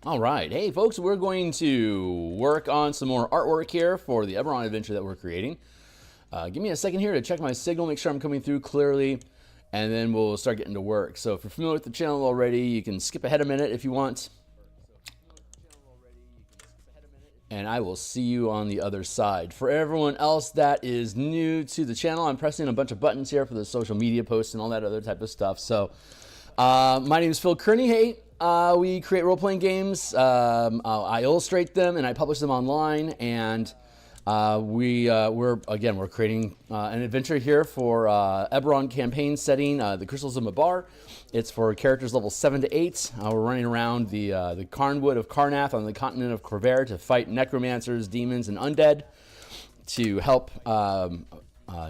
All right. Hey, folks, we're going to work on some more artwork here for the Eberron adventure that we're creating. Give me a second here to check my signal, make sure I'm coming through clearly, and then we'll start getting to work. So if you're familiar with the channel already, you can skip ahead a minute if you want. And I will see you on the other side. For everyone else that is new to the channel, I'm pressing a bunch of buttons here for the social media posts and all that other type of stuff. So my name is Phil Kearney. Hey, we create role-playing games. I illustrate them and I publish them online. And we're creating an adventure here for Eberron campaign setting, the Crystals of Mabar. It's for characters level 7 to 8. We're running around the Carnwood of Karnath on the continent of Corvair to fight necromancers, demons, and undead to help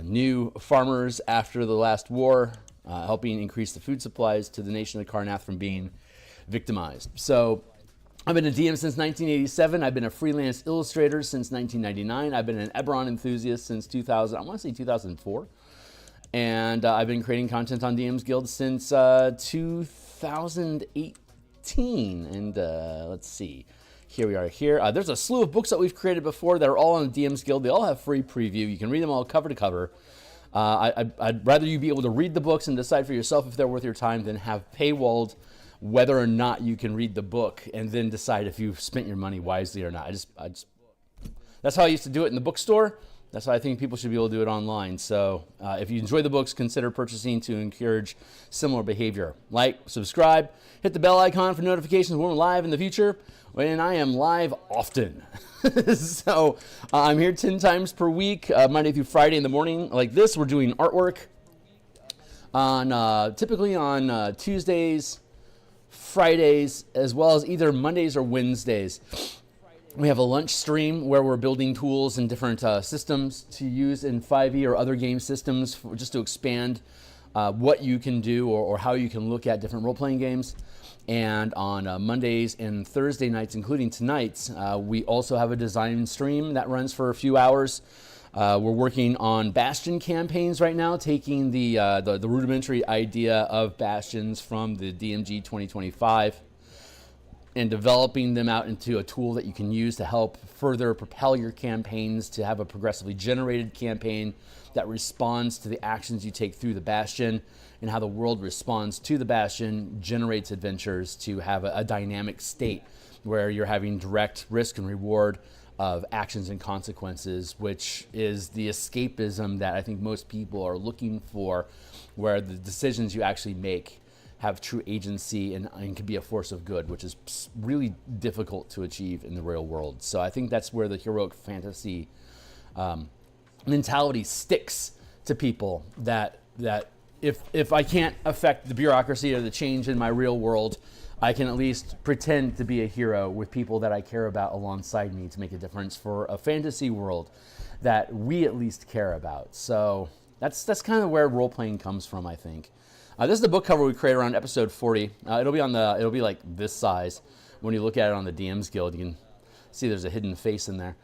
new farmers after the last war, helping increase the food supplies to the nation of Karnath from being victimized. So I've been a DM since 1987. I've been a freelance illustrator since 1999. I've been an Eberron enthusiast since 2000. I want to say 2004. And I've been creating content on DMsGuild since 2018. And let's see. Here we are here. There's a slew of books that we've created before that are all on DMsGuild. They all have free preview. You can read them all cover to cover. I'd rather you be able to read the books and decide for yourself if they're worth your time than have paywalled whether or not you can read the book and then decide if you've spent your money wisely or not. That's how I used to do it in the bookstore. That's why I think people should be able to do it online. So if you enjoy the books, consider purchasing to encourage similar behavior. Like, subscribe, hit the bell icon for notifications when we're live in the future. And I am live often. So I'm here 10 times per week, Monday through Friday in the morning like this. We're doing artwork on typically on Tuesdays, Fridays, as well as either Mondays or Wednesdays. We have a lunch stream where we're building tools and different systems to use in 5e or other game systems just to expand what you can do or how you can look at different role-playing games. And on Mondays and Thursday nights, including tonight's, we also have a design stream that runs for a few hours. We're working on Bastion campaigns right now, taking the rudimentary idea of Bastions from the DMG 2025 and developing them out into a tool that you can use to help further propel your campaigns to have a progressively generated campaign that responds to the actions you take through the Bastion, and how the world responds to the Bastion generates adventures to have a dynamic state where you're having direct risk and reward of actions and consequences, which is the escapism that I think most people are looking for, where the decisions you actually make have true agency and can be a force of good, which is really difficult to achieve in the real world. So I think that's where the heroic fantasy mentality sticks to people, that if I can't affect the bureaucracy or the change in my real world, I can at least pretend to be a hero with people that I care about alongside me to make a difference for a fantasy world that we at least care about. So that's kind of where role-playing comes from, I think. This is the book cover we created around episode 40. It'll be like this size. When you look at it on the DMsGuild, you can see there's a hidden face in there.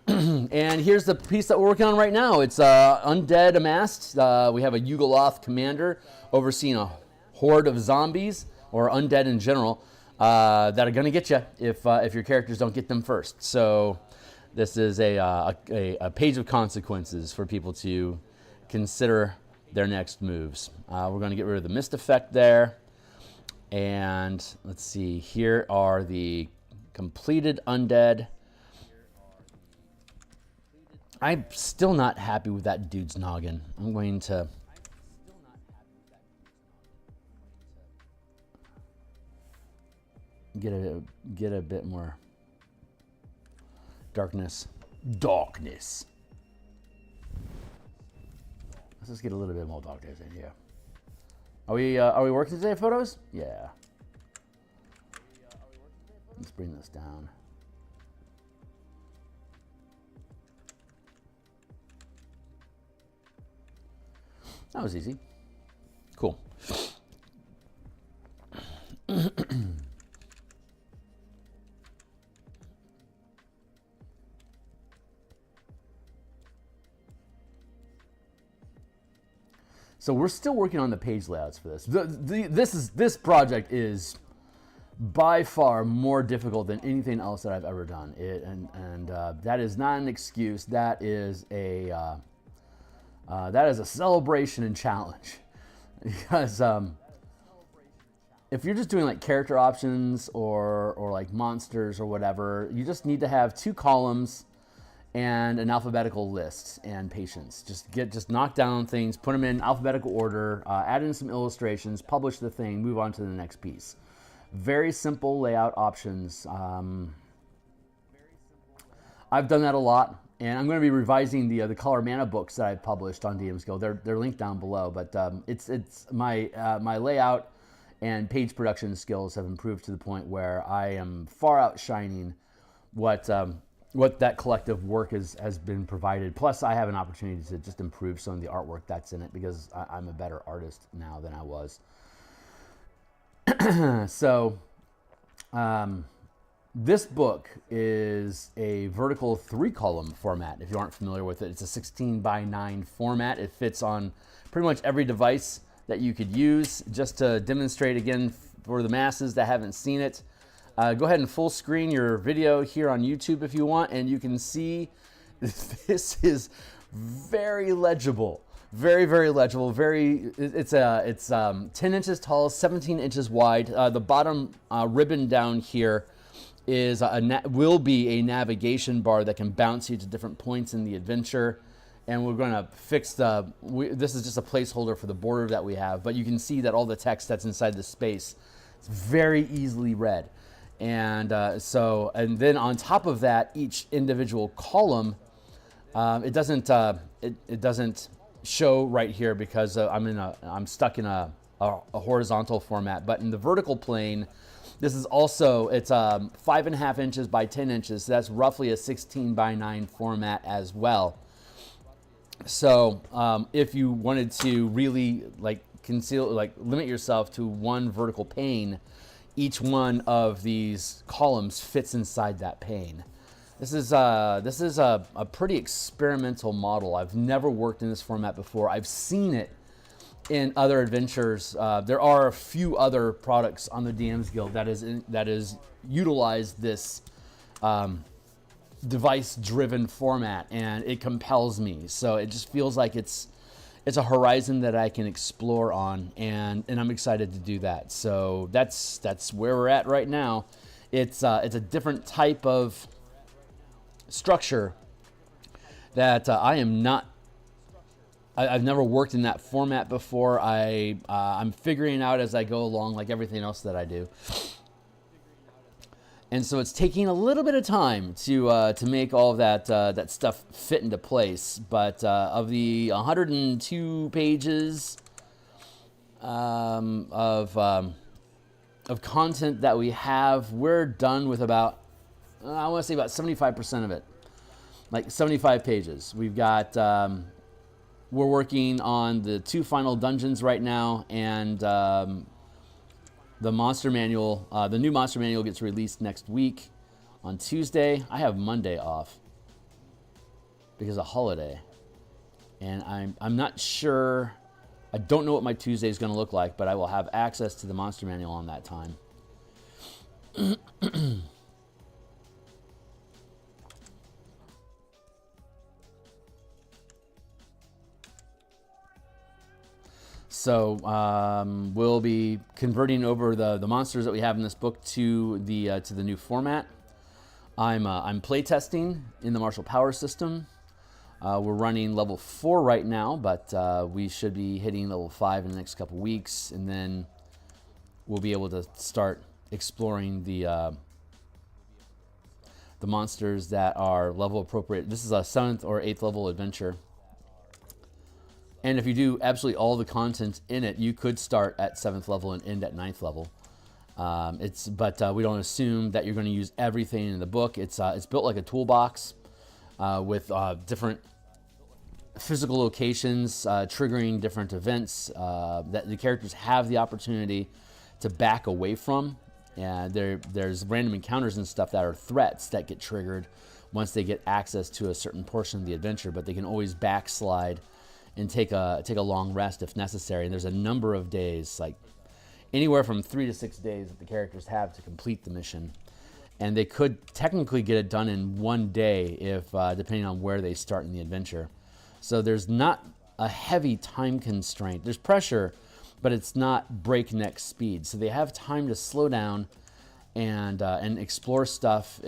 And here's the piece that we're working on right now. It's Undead Amassed. We have a Yugoloth commander overseeing a horde of zombies, or undead in general, that are going to get you if your characters don't get them first. So this is a page of consequences for people to consider their next moves. We're going to get rid of the mist effect there. And let's see, here are the completed undead. I'm still not happy with that dude's noggin. I'm going to get a bit more darkness. Let's just get a little bit more darkness in here. Are we working today, photos? Yeah. Let's bring this down. That was easy. Cool. So we're still working on the page layouts for this. This project is by far more difficult than anything else that I've ever done. That is not an excuse. That is a celebration and challenge. Because if you're just doing like character options or like monsters or whatever, you just need to have 2 columns and an alphabetical list and patience. Just knock down things, put them in alphabetical order, add in some illustrations, publish the thing, move on to the next piece. Very simple layout options. I've done that a lot, and I'm going to be revising the color mana books that I've published on DMsGuild. They're linked down below, but it's my layout and page production skills have improved to the point where I am far outshining what that collective work has been provided. Plus, I have an opportunity to just improve some of the artwork that's in it because I'm a better artist now than I was. So, this book is a vertical 3-column format. If you aren't familiar with it, it's a 16:9 format. It fits on pretty much every device that you could use. Just to demonstrate again for the masses that haven't seen it, go ahead and full screen your video here on YouTube if you want, and you can see this is very legible. Very, very legible. It's 10 inches tall, 17 inches wide. The bottom ribbon down here is will be a navigation bar that can bounce you to different points in the adventure. And we're going to fix this is just a placeholder for the border that we have, but you can see that all the text that's inside the space is very easily read. And and then on top of that, each individual column, it doesn't show right here because I'm stuck in a horizontal format. But in the vertical plane, this is also, it's 5.5 inches by 10 inches. So that's roughly a 16:9 format as well. So if you wanted to really limit yourself to one vertical pane, each one of these columns fits inside that pane. This is a pretty experimental model. I've never worked in this format before. I've seen it in other adventures. There are a few other products on the DMsGuild that is utilized this device-driven format, and it compels me. So it just feels like it's a horizon that I can explore on, and I'm excited to do that. So that's where we're at right now. It's a different type of structure that I've never worked in that format before. I'm figuring out as I go along, like everything else that I do. And so it's taking a little bit of time to make all of that stuff fit into place. But of the 102 pages of content that we have, we're done with about, I want to say about 75% of it, like 75 pages. We've got, we're working on the 2 final dungeons right now, and the monster manual, the new monster manual gets released next week on Tuesday. I have Monday off because of holiday, and I'm not sure. I don't know what my Tuesday is going to look like, but I will have access to the monster manual on that time. So we'll be converting over the monsters that we have in this book to the new format. I'm playtesting in the martial power system. We're running level 4 right now, but we should be hitting level 5 in the next couple weeks, and then we'll be able to start exploring the monsters that are level appropriate. This is a 7th or 8th level adventure. And if you do absolutely all the content in it, you could start at 7th level and end at 9th level. But we don't assume that you're going to use everything in the book. It's built like a toolbox with different physical locations triggering different events that the characters have the opportunity to back away from. And there's random encounters and stuff that are threats that get triggered once they get access to a certain portion of the adventure, but they can always backslide and take a long rest if necessary. And there's a number of days, like anywhere from 3 to 6 days that the characters have to complete the mission. And they could technically get it done in 1 day if, depending on where they start in the adventure. So there's not a heavy time constraint. There's pressure, but it's not breakneck speed. So they have time to slow down and explore stuff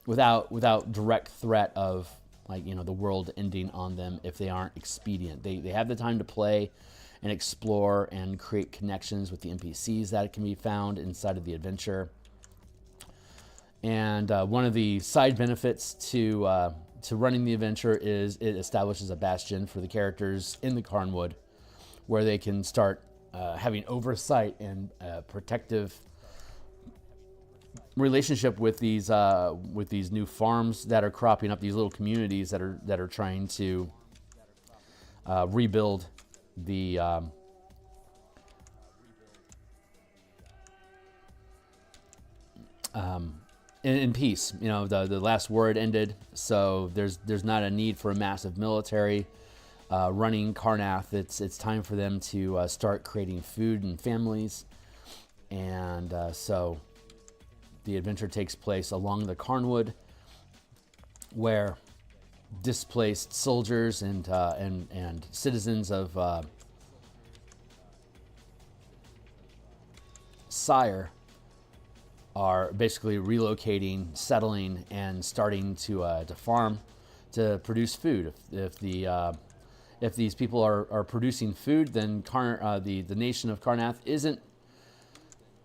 without direct threat of, like, you know, the world ending on them if they aren't expedient. They have the time to play and explore and create connections with the NPCs that can be found inside of the adventure. And one of the side benefits to running the adventure is it establishes a bastion for the characters in the Carnwood, where they can start having oversight and protective relationship with these new farms that are cropping up, these little communities that are trying to rebuild the in peace. You know, the last war had ended, so there's not a need for a massive military running Karnath. It's time for them to start creating food and families, and so the adventure takes place along the Carnwood, where displaced soldiers and citizens of Sire are basically relocating, settling, and starting to farm to produce food. If these people are producing food, then the nation of Karnath isn't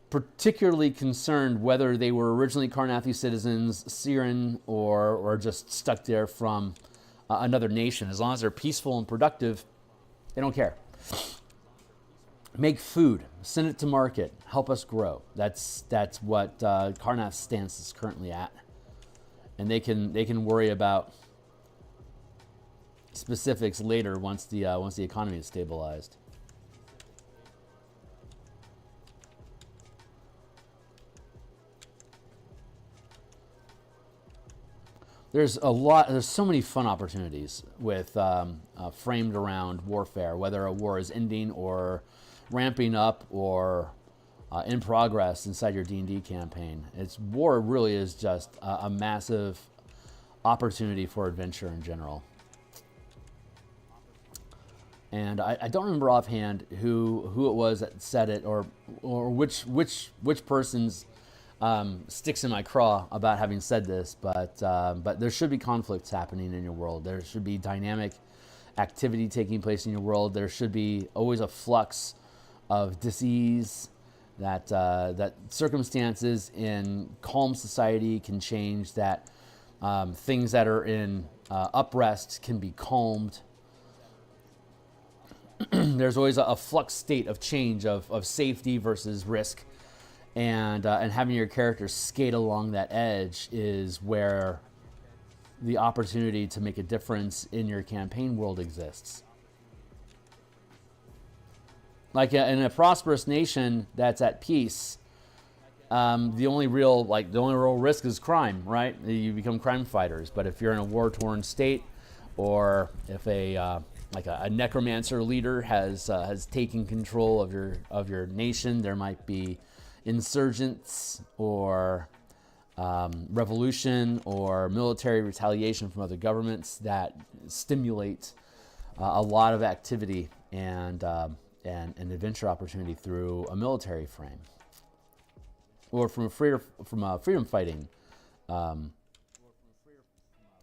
particularly concerned whether they were originally Karnathi citizens, Siren, or just stuck there from another nation. As long as they're peaceful and productive, they don't care. Make food, send it to market, help us grow. That's what Karnath's stance is currently at, and they can worry about specifics later once the economy is stabilized. There's so many fun opportunities with framed around warfare, whether a war is ending or ramping up or in progress inside your D&D campaign. War really is just a massive opportunity for adventure in general. And I don't remember offhand who it was that said it, or which person's sticks in my craw about having said this, but there should be conflicts happening in your world. There should be dynamic activity taking place in your world. There should be always a flux of disease, that circumstances in calm society can change, that things that are in uprest can be calmed. There's always a flux state of change of safety versus risk. And having your characters skate along that edge is where the opportunity to make a difference in your campaign world exists. Like in a prosperous nation that's at peace, the only real risk is crime, right? You become crime fighters. But if you're in a war-torn state, or if a necromancer leader has taken control of your nation, there might be insurgents or revolution or military retaliation from other governments that stimulate a lot of activity and adventure opportunity through a military frame, or from a freedom fighting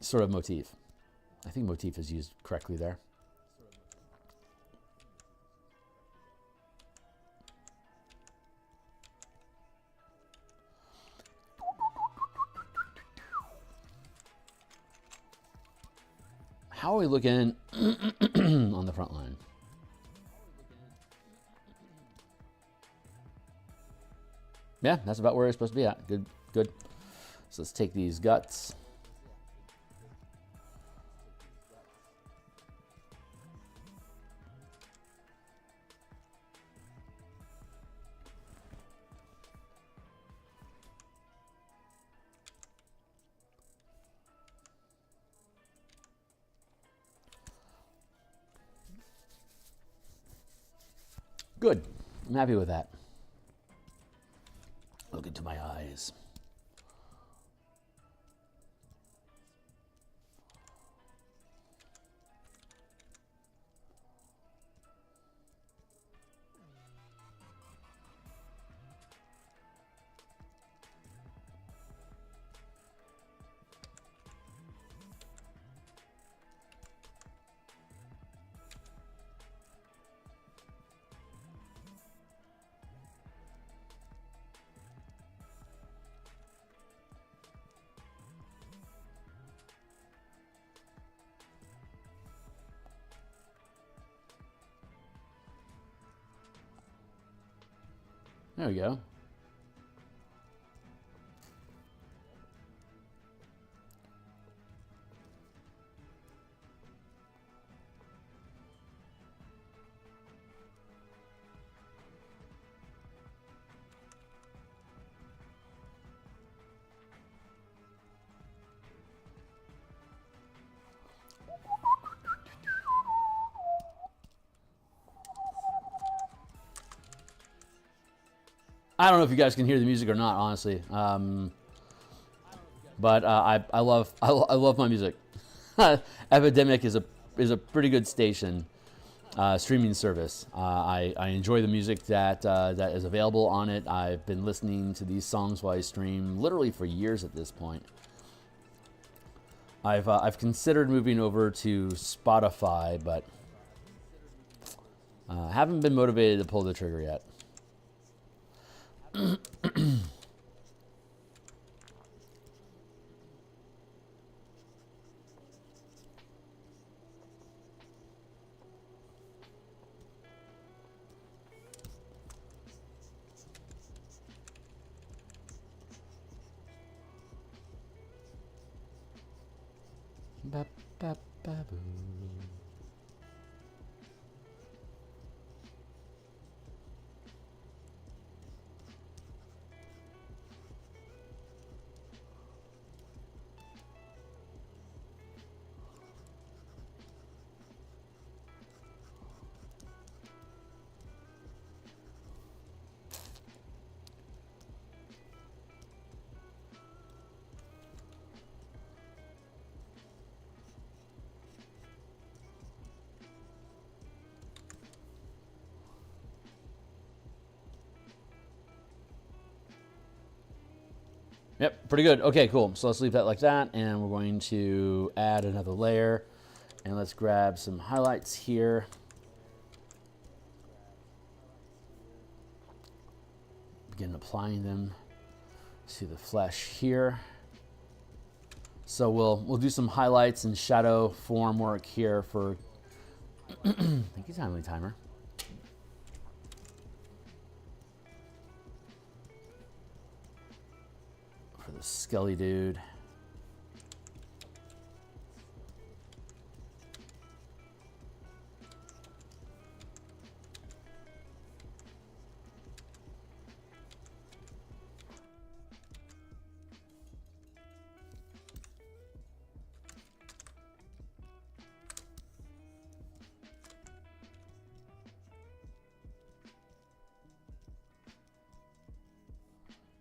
sort of motif. I think motif is used correctly there. How are we looking on the front line? Yeah, that's about where it's supposed to be at. Good, good. So let's take these guts. Good. I'm happy with that. to my eyes. There we go. I don't know if you guys can hear the music or not, honestly. But I love my music. Epidemic is a pretty good station, streaming service. I enjoy the music that that is available on it. I've been listening to these songs while I stream literally for years at this point. I've considered moving over to Spotify, but haven't been motivated to pull the trigger yet. Ba, ba, ba, boo. Yep, pretty good. Okay, cool. So let's leave that like that, and we're going to add another layer, and let's grab some highlights here. Begin applying them to the flesh here. So we'll do some highlights and shadow form work here for. Thank you, Timely Timer. For the Skelly dude.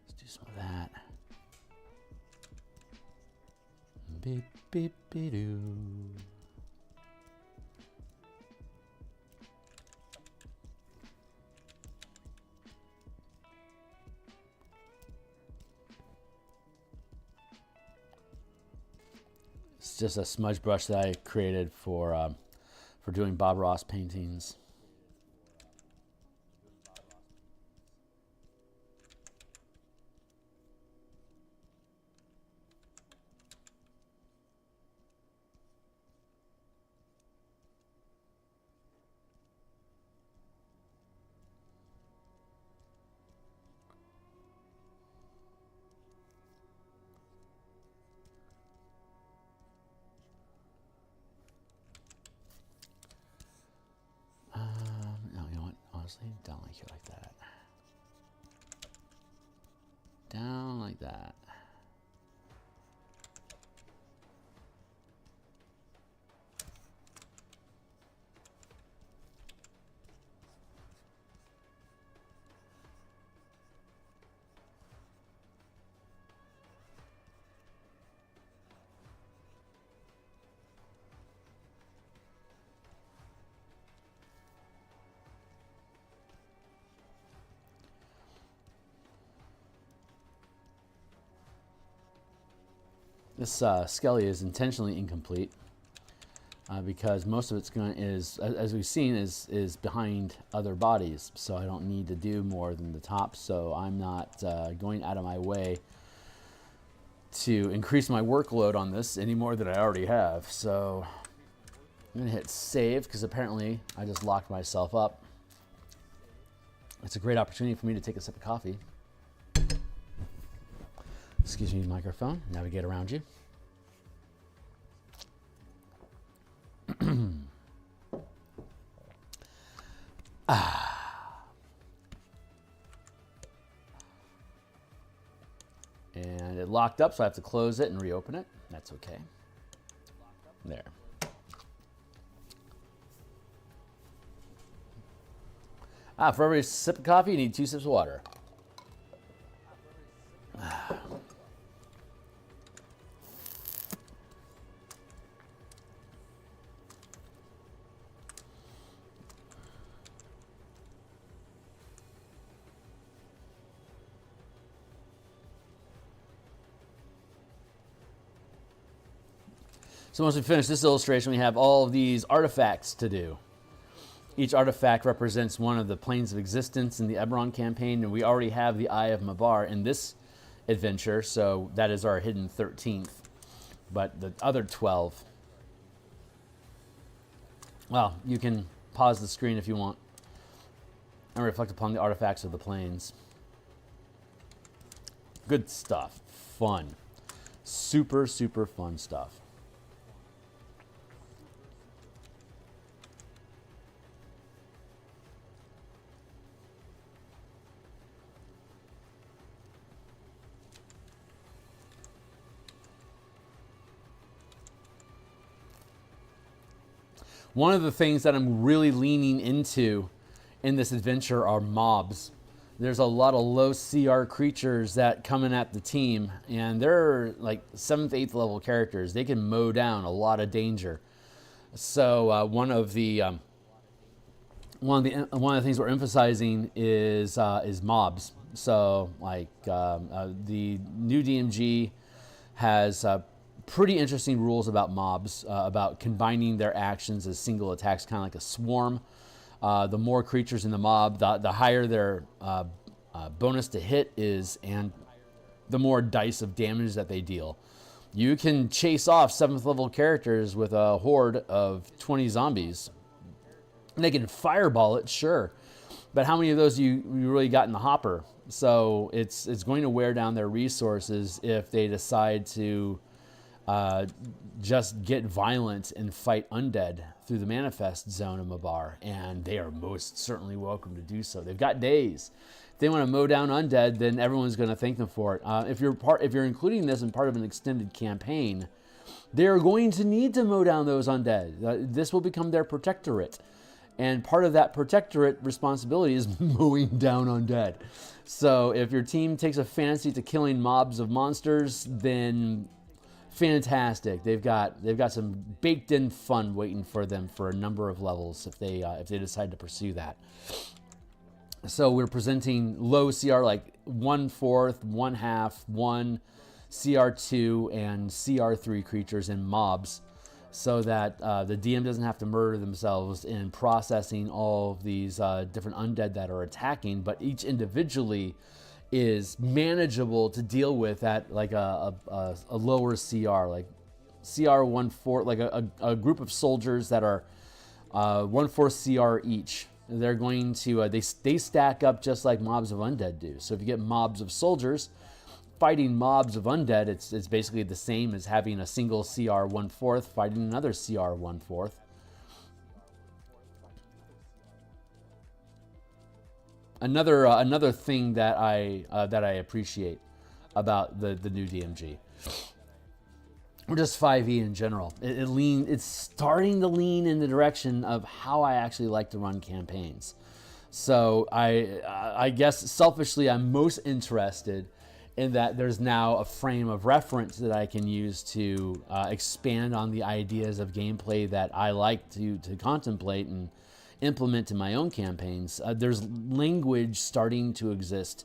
Let's do some of that. Beep, beep, beep, doo. It's just a smudge brush that I created for doing Bob Ross paintings. No, you know what? Honestly, down like it like that. Down like that. This Skelly is intentionally incomplete because most of it's as we've seen, is behind other bodies. So I don't need to do more than the top. So I'm not going out of my way to increase my workload on this any more than I already have. So I'm gonna hit save because apparently I just locked myself up. It's a great opportunity for me to take a sip of coffee. Excuse me, microphone. Navigate around you. And it locked up, so I have to close it and reopen it. That's okay. There. For every sip of coffee, you need 2 sips of water. So once we finish this illustration, we have all of these artifacts to do. Each artifact represents one of the planes of existence in the Eberron campaign, and we already have the Eye of Mabar in this adventure, so that is our hidden 13th. But the other 12, well, you can pause the screen if you want and reflect upon the artifacts of the planes. Good stuff. Fun. Super, super fun stuff. One of the things that I'm really leaning into in this adventure are mobs. There's a lot of low CR creatures that come in at the team, and they're like 7th, 8th level characters. They can mow down a lot of danger. So one of the things we're emphasizing is mobs. So like the new DMG has pretty interesting rules about mobs, about combining their actions as single attacks, kind of like a swarm. The more creatures in the mob, the higher their bonus to hit is, and the more dice of damage that they deal. You can chase off 7th level characters with a horde of 20 zombies. And they can fireball it, sure. But how many of those you really got in the hopper? So it's going to wear down their resources if they decide to just get violent and fight undead through the manifest zone of Mabar, and they are most certainly welcome to do so. They've got days. If they want to mow down undead, then everyone's going to thank them for it. If you're including this in part of an extended campaign, they're going to need to mow down those undead. This will become their protectorate, and part of that protectorate responsibility is mowing down undead. So if your team takes a fancy to killing mobs of monsters, then fantastic. They've got some baked-in fun waiting for them for a number of levels if they decide to pursue that. So we're presenting low CR like 1/4, 1/2, 1 CR2, and CR3 creatures and mobs, so that the DM doesn't have to murder themselves in processing all of these different undead that are attacking, but each individually is manageable to deal with at like a lower CR, like CR 1/4, like a group of soldiers that are 1/4 CR each. They're going to they stack up just like mobs of undead do. So if you get mobs of soldiers fighting mobs of undead, it's basically the same as having a single CR 1/4 fighting another CR 1/4. Another thing that I appreciate about the new DMG, or just 5e in general, it's starting to lean in the direction of how I actually like to run campaigns. So I guess selfishly I'm most interested in that there's now a frame of reference that I can use to expand on the ideas of gameplay that I like to contemplate and implement in my own campaigns. There's language starting to exist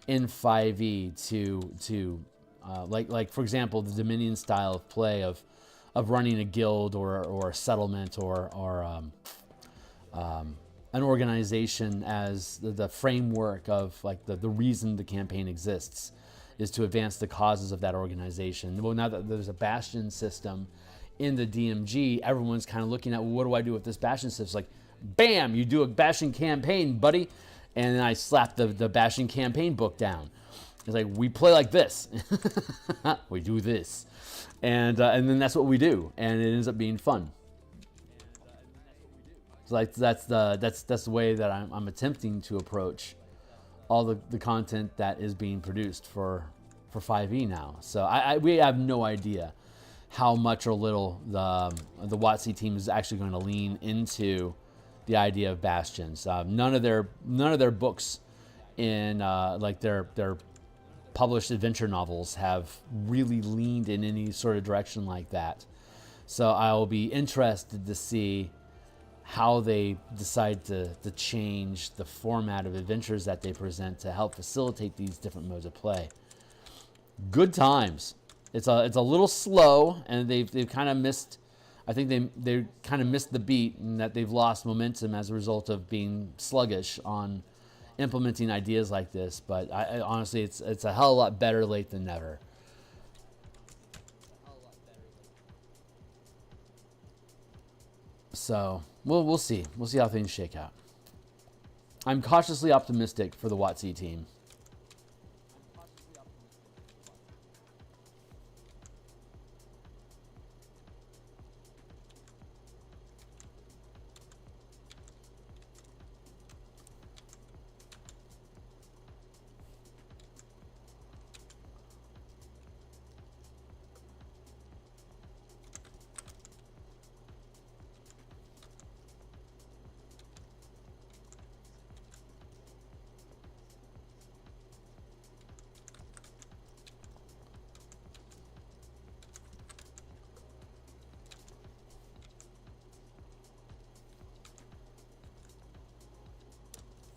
in 5e to Like for example, the Dominion style of play of running a guild or a settlement or an organization as the framework of like the reason the campaign exists is to advance the causes of that organization. Well, now that there's a bastion system in the DMG, everyone's kind of looking at, well, what do I do with this bastion system? It's like, bam, you do a bastion campaign, buddy. And then I slap the bastion campaign book down. It's like, we play like this. We do this. And then that's what we do. And it ends up being fun. So like that's the way that I'm attempting to approach all the content that is being produced for 5e now. So we have no idea how much or little the WotC team is actually going to lean into the idea of bastions. None of their books in like their published adventure novels have really leaned in any sort of direction like that. So I will be interested to see how they decide to change the format of adventures that they present to help facilitate these different modes of play. Good times. It's a little slow, and they've kind of missed. I think they kind of missed the beat, and that they've lost momentum as a result of being sluggish on implementing ideas like this. But I honestly, it's a hell of a lot better late than never. So we'll see. We'll see how things shake out. I'm cautiously optimistic for the WotC team.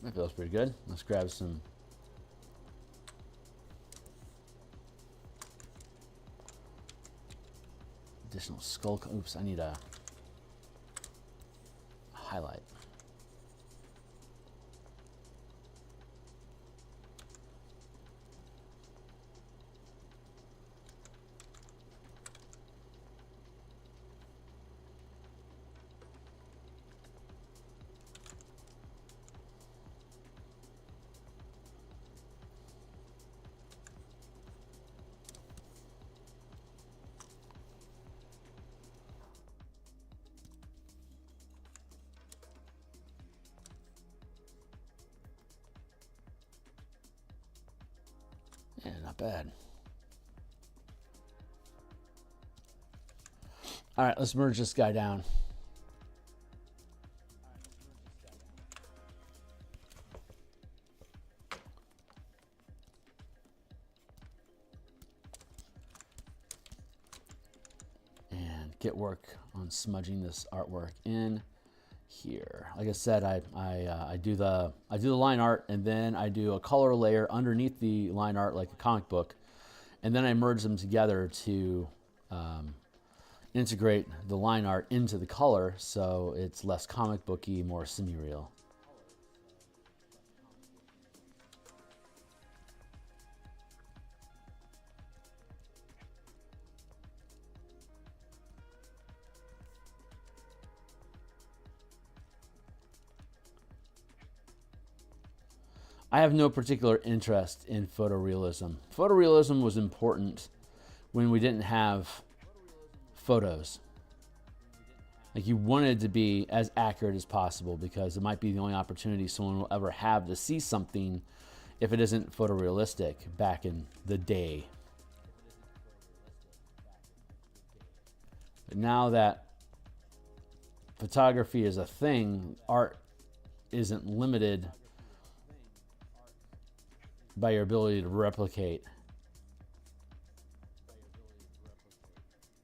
That feels pretty good. Let's grab some additional skull. Oops, I need a highlight. Yeah, not bad. All right, let's merge this guy down. And get work on smudging this artwork in here. Like I said, I do the line art, and then I do a color layer underneath the line art like a comic book, and then I merge them together to integrate the line art into the color, so it's less comic booky, more semi-real. I have no particular interest in photorealism. Photorealism was important when we didn't have photos. Like, you wanted to be as accurate as possible because it might be the only opportunity someone will ever have to see something if it isn't photorealistic back in the day. But now that photography is a thing, art isn't limited by your ability to replicate,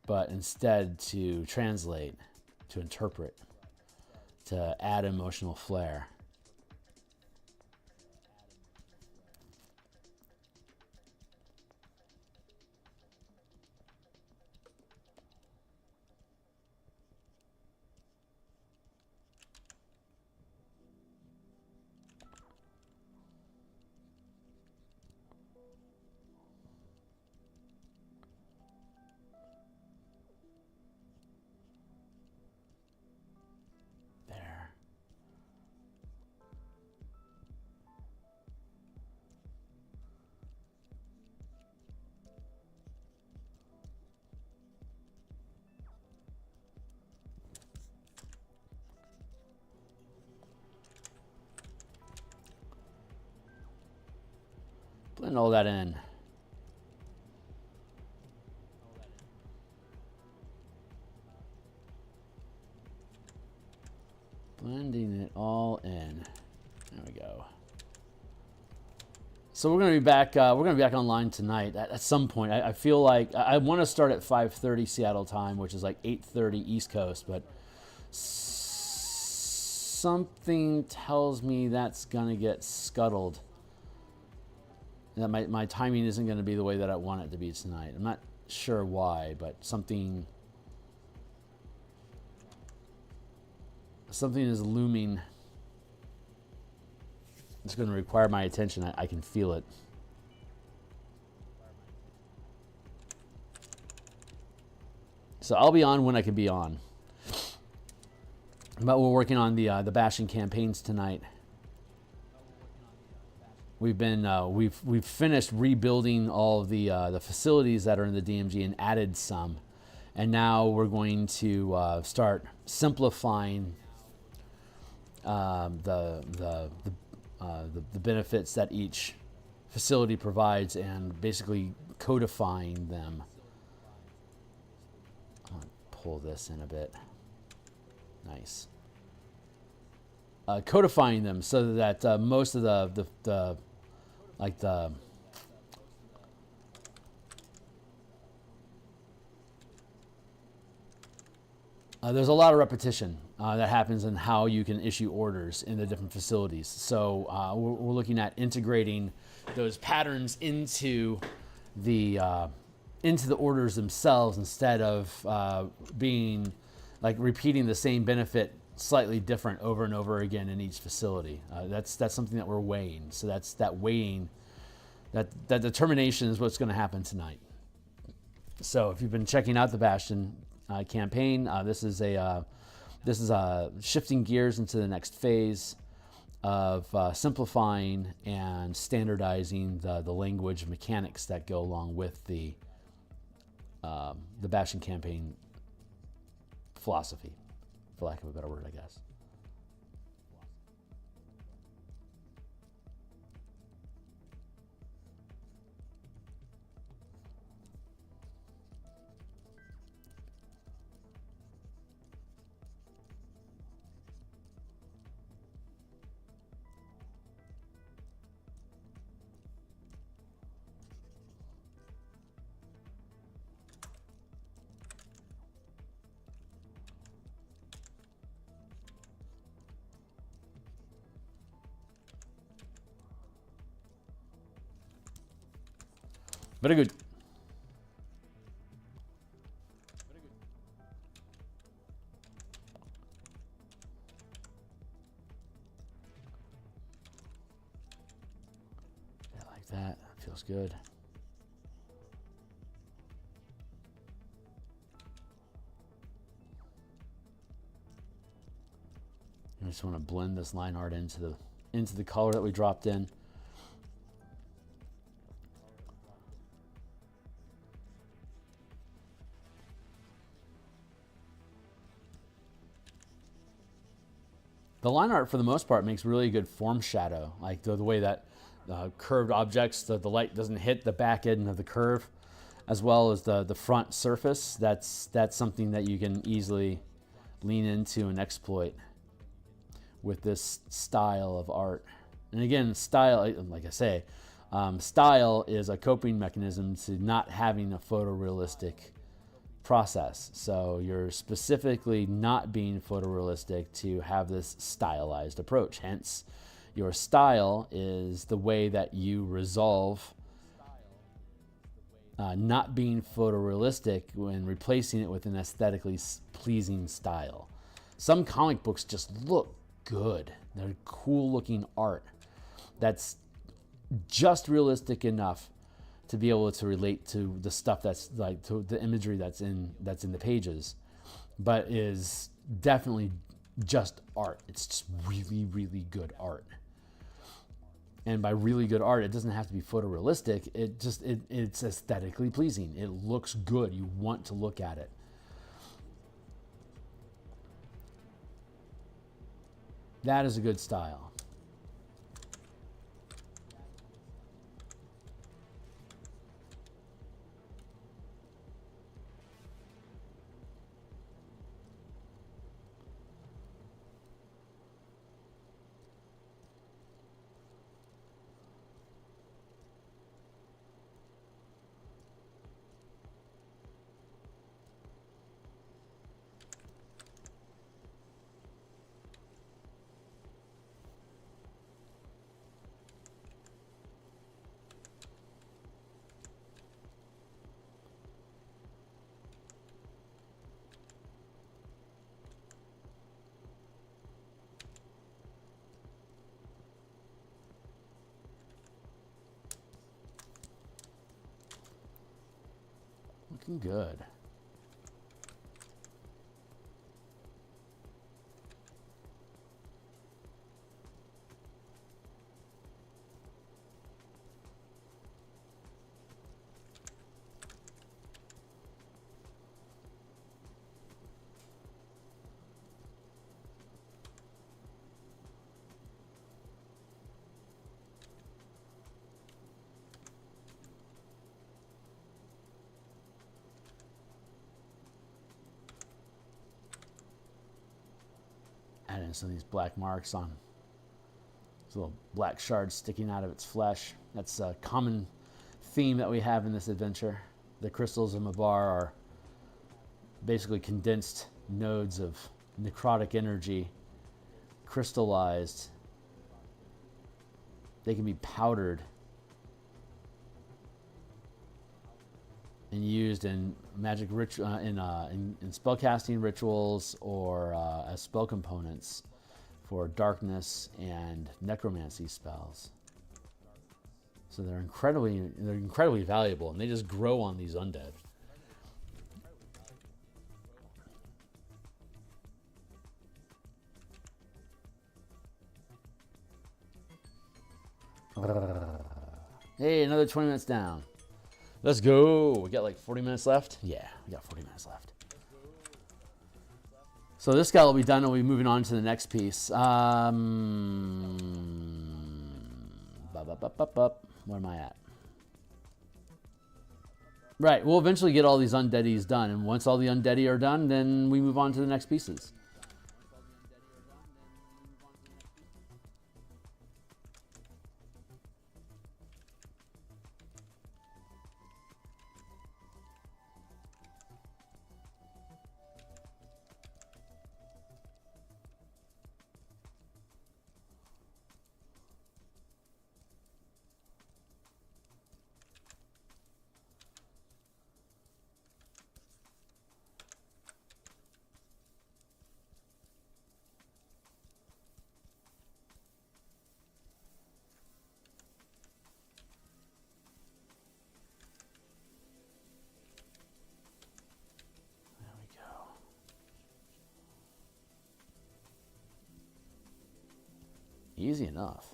but instead to translate, to interpret, to add emotional flair. Blend all that in. Blending it all in. There we go. So we're going to be back. We're going to be back online tonight at some point. I feel like I want to start at 5:30 Seattle time, which is like 8:30 East Coast, but something tells me that's going to get scuttled. That my timing isn't going to be the way that I want it to be tonight. I'm not sure why, but something is looming. It's going to require my attention. I can feel it. So I'll be on when I can be on. But we're working on the bashing campaigns tonight. We've finished rebuilding all of the facilities that are in the DMG and added some, and now we're going to start simplifying the benefits that each facility provides and basically codifying them. I'm gonna pull this in a bit. Nice. Codifying them so that most of there's a lot of repetition that happens in how you can issue orders in the different facilities. So we're looking at integrating those patterns into the orders themselves instead of being like repeating the same benefit slightly different over and over again in each facility. That's something that we're weighing. So that's that weighing, that determination is what's going to happen tonight. So if you've been checking out the Bastion campaign, this is shifting gears into the next phase of simplifying and standardizing the language mechanics that go along with the Bastion campaign philosophy, for lack of a better word, I guess. Very good. Yeah, like that. Feels good. I just want to blend this line art into the color that we dropped in. The line art, for the most part, makes really good form shadow, like the way that curved objects, the light doesn't hit the back end of the curve, as well as the front surface. That's something that you can easily lean into and exploit with this style of art. And again, style, like I say, style is a coping mechanism to not having a photorealistic process. So you're specifically not being photorealistic to have this stylized approach. Hence, your style is the way that you resolve not being photorealistic when replacing it with an aesthetically pleasing style. Some comic books just look good. They're cool looking art that's just realistic enough to be able to relate to the stuff that's like to the imagery that's in the pages, but is definitely just art. It's just really, really good art. And by really good art, it doesn't have to be photorealistic. It's aesthetically pleasing. It looks good. You want to look at it. That is a good style. looking good. Add in some of these black marks on these little black shards sticking out of its flesh. That's a common theme that we have in this adventure. The crystals of Mabar are basically condensed nodes of necrotic energy, crystallized. They can be powdered and used in magic in spellcasting rituals or as spell components for darkness and necromancy spells. So they're incredibly valuable, and they just grow on these undead. Hey, another 20 minutes down. Let's go. We got like 40 minutes left. Yeah, we got 40 minutes left. So this guy will be done, and we'll be moving on to the next piece. Where am I at? Right, we'll eventually get all these undeadies done, and once all the undeady are done, then we move on to the next pieces. Easy enough.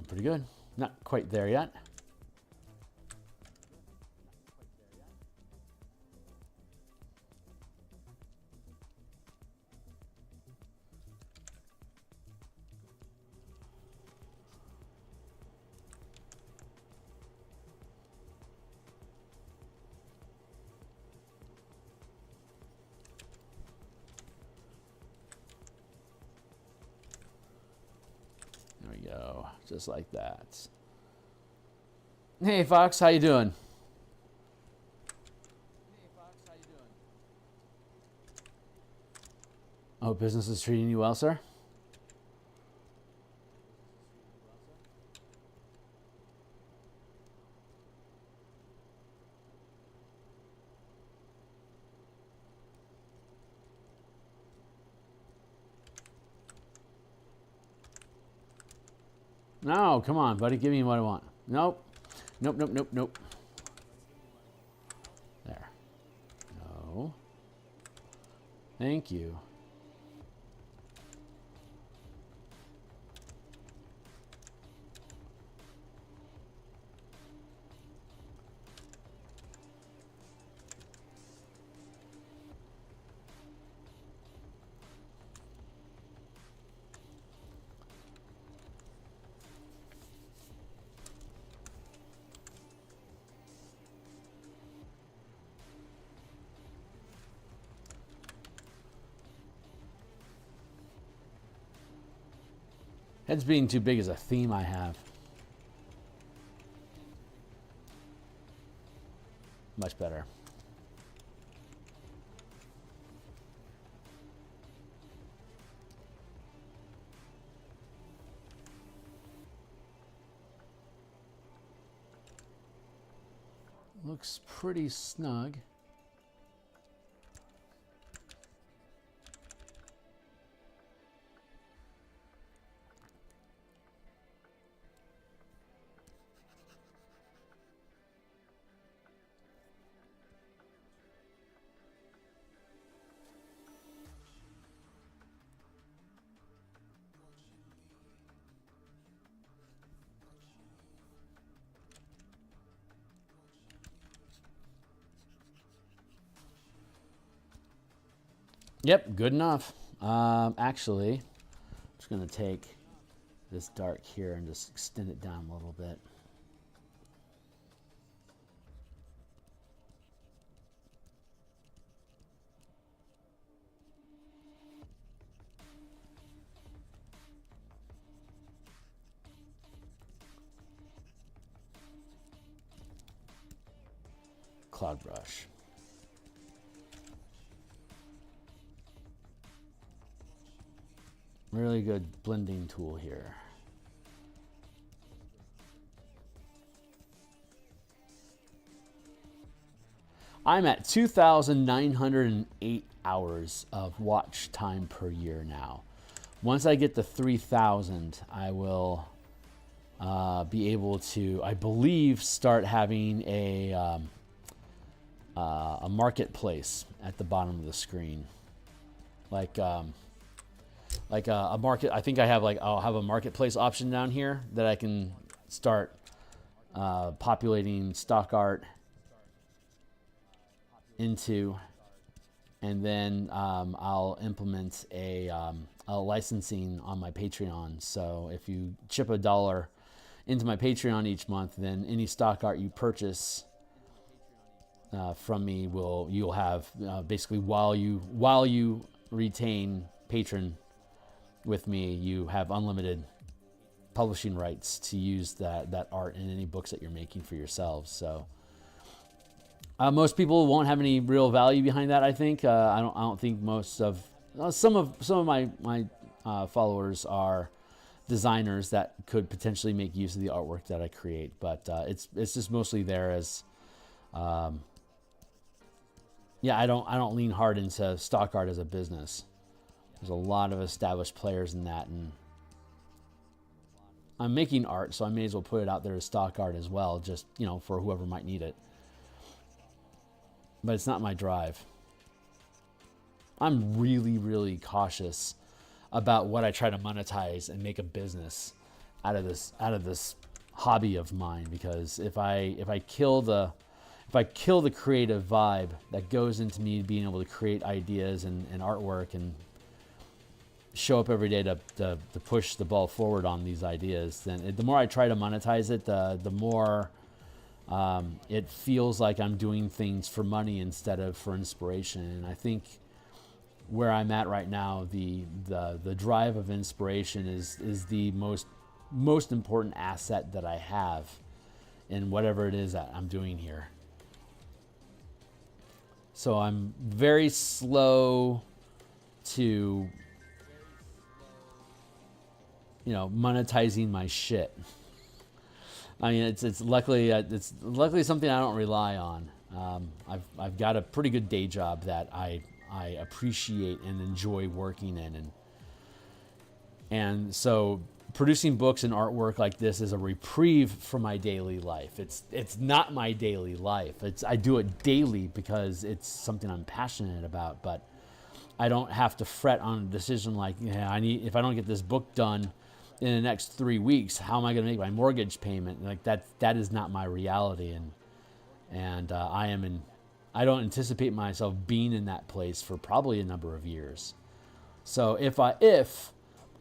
Pretty good. Not quite there yet. There we go. Just like that. Hey, Fox, how you doing? Oh, business is treating you well, sir? No, come on, buddy. Give me what I want. Nope. Nope, nope, nope, nope. There. No. Thank you. Heads being too big is a theme I have. Much better. Looks pretty snug. Yep, good enough. Actually, I'm just going to take this dark here and just extend it down a little bit. Cloud brush. Really good blending tool here. I'm at 2,908 hours of watch time per year now. Once I get to 3,000, I will be able to, I believe, start having a marketplace at the bottom of the screen, like a market. I think I have I'll have a marketplace option down here that I can start populating stock art into, and then I'll implement a licensing on my Patreon. So if you chip $1 into my Patreon each month, then any stock art you purchase from me you'll have basically while you retain patron with me, you have unlimited publishing rights to use that art in any books that you're making for yourselves. So most people won't have any real value behind that. I think I don't think most of some of my followers are designers that could potentially make use of the artwork that I create, but it's just mostly there as yeah. I don't lean hard into stock art as a business. There's a lot of established players in that, and I'm making art, so I may as well put it out there as stock art as well, just, for whoever might need it. But it's not my drive. I'm really, really cautious about what I try to monetize and make a business out of this hobby of mine, because if I kill the creative vibe that goes into me being able to create ideas and artwork and show up every day to push the ball forward on these ideas, then the more I try to monetize it, the more it feels like I'm doing things for money instead of for inspiration. And I think where I'm at right now, the drive of inspiration is the most important asset that I have in whatever it is that I'm doing here. So I'm very slow to monetizing my shit. I mean, it's luckily something I don't rely on. I've got a pretty good day job that I appreciate and enjoy working in, and so producing books and artwork like this is a reprieve from my daily life. It's not my daily life. I do it daily because it's something I'm passionate about, but I don't have to fret on a decision like, if I don't get this book done in the next 3 weeks, how am I going to make my mortgage payment? Like that is not my reality, and I don't anticipate myself being in that place for probably a number of years. So if I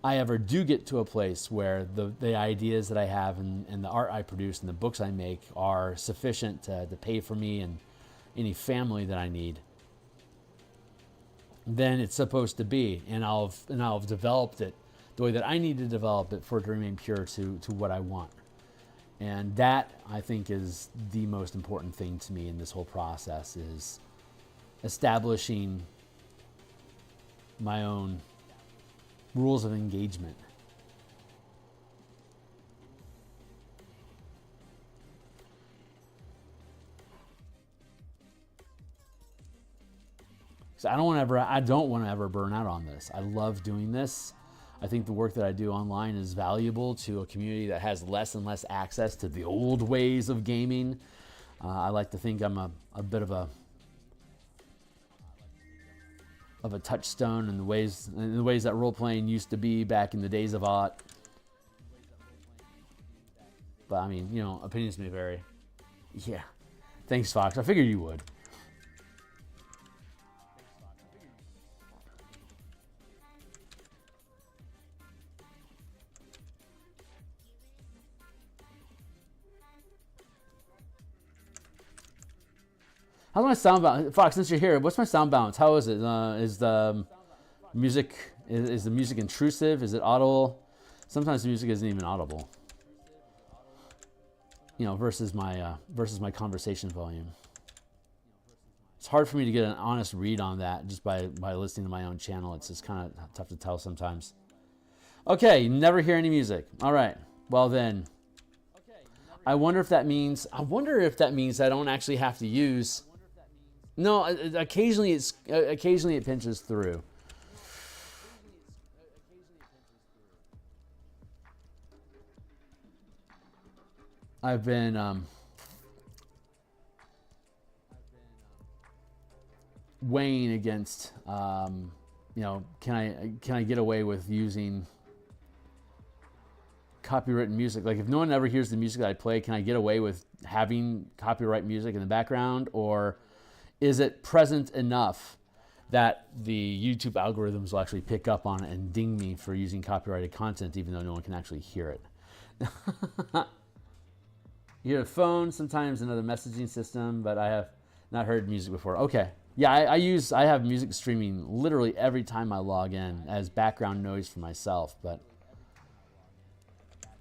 ever do get to a place where the ideas that I have and the art I produce and the books I make are sufficient to pay for me and any family that I need, then it's supposed to be, and I'll have developed it the way that I need to develop it for it to remain pure to what I want. And that, I think, is the most important thing to me in this whole process, is establishing my own rules of engagement. So I don't want to ever burn out on this. I love doing this. I think the work that I do online is valuable to a community that has less and less access to the old ways of gaming. I like to think I'm a bit of a touchstone in the ways that role playing used to be back in the days of aught. But I mean, you know, opinions may vary. Yeah. Thanks, Fox. I figured you would. How's my sound balance? Fox, since you're here, what's my sound balance? How is it? Is the music intrusive? Is it audible? Sometimes the music isn't even audible. You know, versus my conversation volume. It's hard for me to get an honest read on that just by listening to my own channel. It's just kind of tough to tell sometimes. Okay, never hear any music. All right. Well then, I wonder if that means I don't actually have to use. No, occasionally it pinches through. I've been weighing against, you know, can I get away with using copyrighted music? Like, if no one ever hears the music that I play, can I get away with having copyright music in the background, or is it present enough that the YouTube algorithms will actually pick up on it and ding me for using copyrighted content, even though no one can actually hear it? You have a phone, sometimes another messaging system, but I have not heard music before. Okay. Yeah, I have music streaming literally every time I log in as background noise for myself, but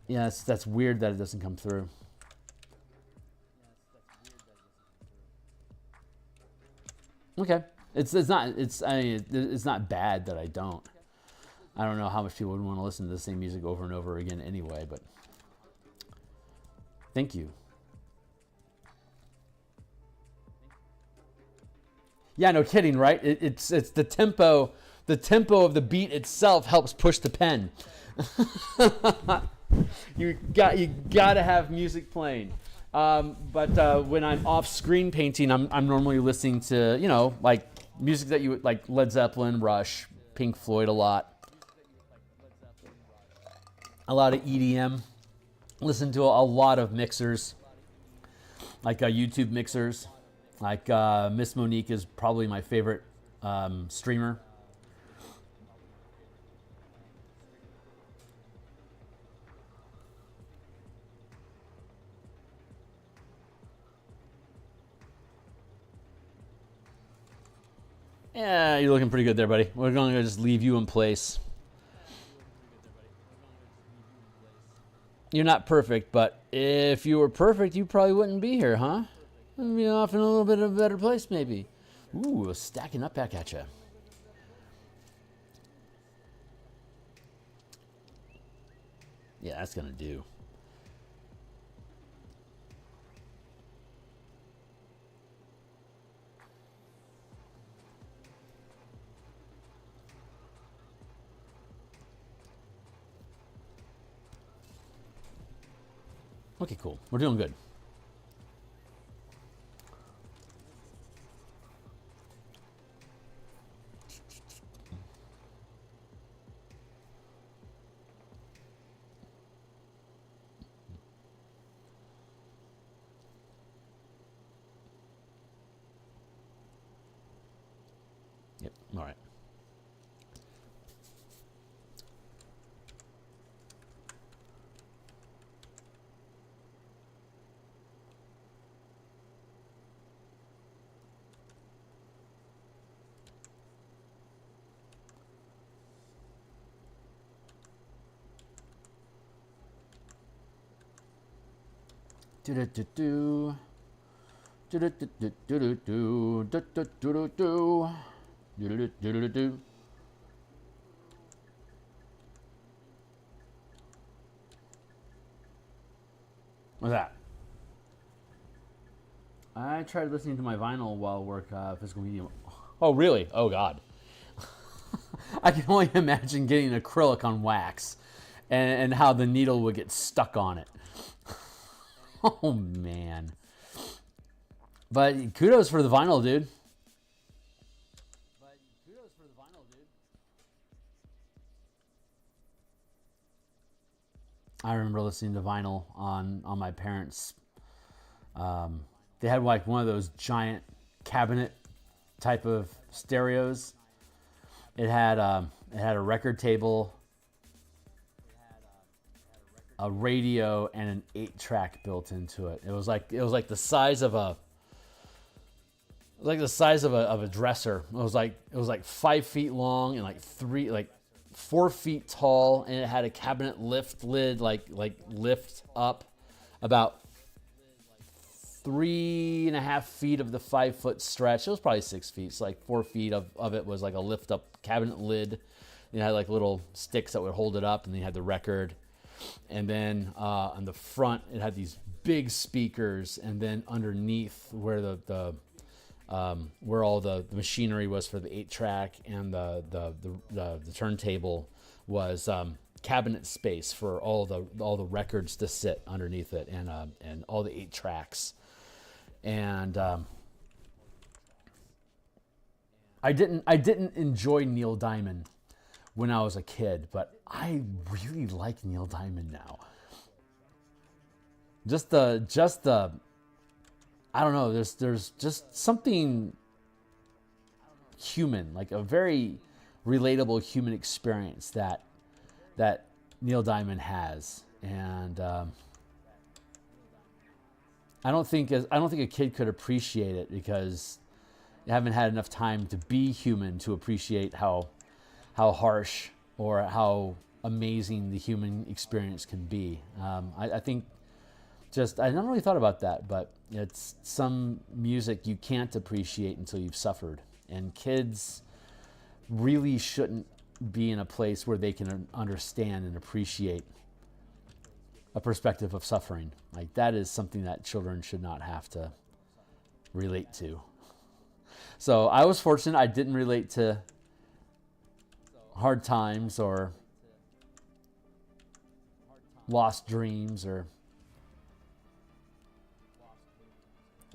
yeah, that's weird that it doesn't come through. Okay, it's not bad that I don't. I don't know how much people would want to listen to the same music over and over again anyway, but thank you. Yeah, no kidding, right? It's the tempo. The tempo of the beat itself helps push the pen. You gotta have music playing. But when I'm off screen painting, I'm normally listening to, you know, like music that you would like, Led Zeppelin, Rush, Pink Floyd, a lot of EDM. Listen to a lot of mixers, like YouTube mixers. Like Miss Monique is probably my favorite streamer. Yeah, you're looking pretty good there, buddy. We're going to just leave you in place. You're not perfect, but if you were perfect, you probably wouldn't be here, huh? You'd be off in a little bit of a better place, maybe. Ooh, stacking up back at you. Yeah, that's going to do. Okay, cool. We're doing good. Yep, all right. Do do do do. Do do do do do do do do do do do do do do. What's that? I tried listening to my vinyl while work physical medium. Oh, really? Oh, God. I can only imagine getting acrylic on wax and how the needle would get stuck on it. Oh, man. But kudos for the vinyl, dude. I remember listening to vinyl on my parents'. They had like one of those giant cabinet type of stereos. It had a record table, a radio, and an 8-track built into it. It was like the size of a dresser. It was like 5 feet long and like 4 feet tall, and it had a cabinet lift lid, like lift up about 3.5 feet of the 5 foot stretch. It was probably 6 feet. So like 4 feet of it was like a lift up cabinet lid. It had like little sticks that would hold it up, and then you had the record. And then on the front, it had these big speakers, and then underneath where where all the machinery was for the 8-track and the turntable was cabinet space for all the records to sit underneath it, and all the 8 tracks. And I didn't enjoy Neil Diamond when I was a kid, but I really like Neil Diamond now. Just the I don't know, there's just something human, like a very relatable human experience that Neil Diamond has. And I don't think a kid could appreciate it because they haven't had enough time to be human to appreciate how harsh or how amazing the human experience can be. I think I never really thought about that, but it's some music you can't appreciate until you've suffered. And kids really shouldn't be in a place where they can understand and appreciate a perspective of suffering. Like, that is something that children should not have to relate to. So I was fortunate I didn't relate to hard times or lost dreams or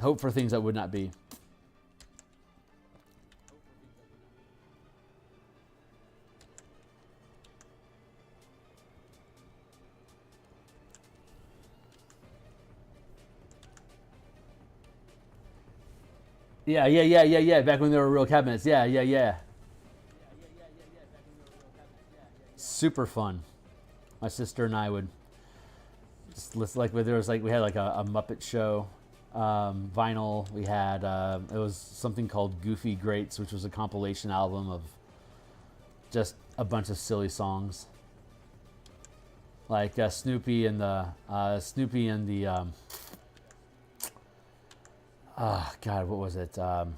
hope for things that would not be. Yeah. Back when there were real cabinets. Yeah. Super fun. My sister and I would just listen, like, we had like a Muppet Show vinyl. We had it was something called Goofy Greats, which was a compilation album of just a bunch of silly songs, like Snoopy and the God, what was it? How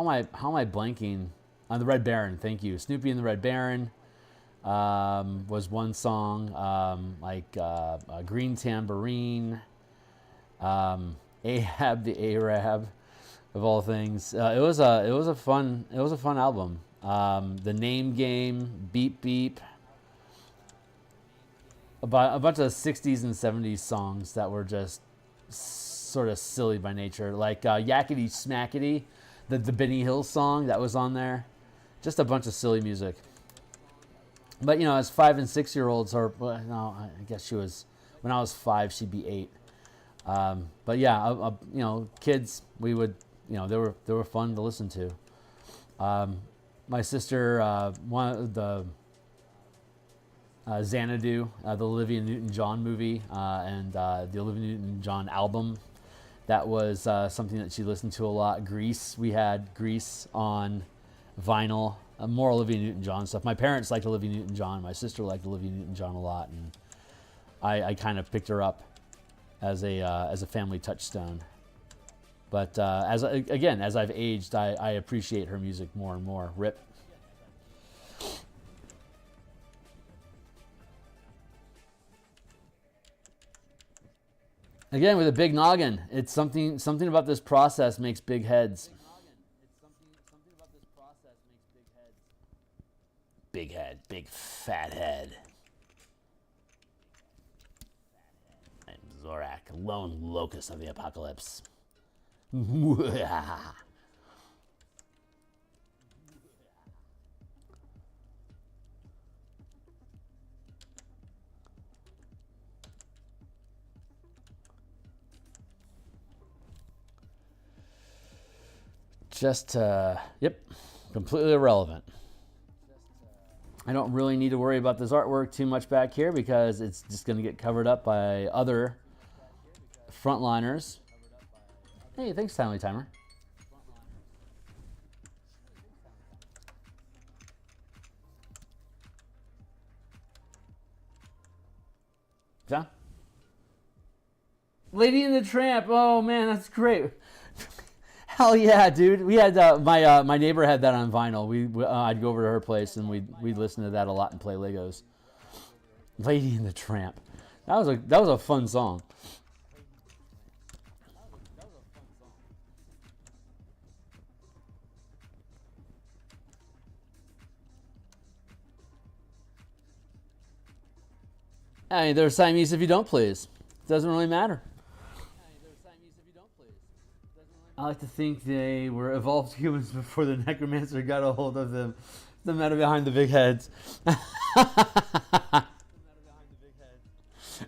am I blanking on the Red Baron? Thank you. Snoopy and the Red Baron was one song. Green Tambourine, Ahab the Arab, of all things. It was a fun album. The Name Game, Beep Beep. About a bunch of 60s and 70s songs that were just sort of silly by nature, like Yakety Smackety, the Benny Hill song that was on there. Just a bunch of silly music. But as 5 and 6 year olds, or no, I guess she was, when I was 5, she'd be 8. But yeah, kids, we would, they were fun to listen to. My sister, one of the Xanadu, the Olivia Newton-John movie, and the Olivia Newton-John album. That was something that she listened to a lot. Grease, we had Grease on vinyl. more Olivia Newton-John stuff. My parents liked Olivia Newton-John. My sister liked Olivia Newton-John a lot, and I kind of picked her up as a family touchstone. But as I've aged, I appreciate her music more and more. Rip. Again, with a big noggin, it's something about this process makes big heads. Big head, big fat head. I'm Zorak, lone locust of the apocalypse. Just, yep, completely irrelevant. I don't really need to worry about this artwork too much back here because it's just going to get covered up by other frontliners. Hey, thanks, Timely Timer. John? Lady and the Tramp. Oh, man, that's great. Hell yeah, dude! We had my neighbor had that on vinyl. I'd go over to her place and we'd listen to that a lot and play Legos. Lady and the Tramp. That was a fun song. I mean, they're Siamese if you don't please. Doesn't really matter. I like to think they were evolved humans before the necromancer got a hold of them. The matter behind the big heads.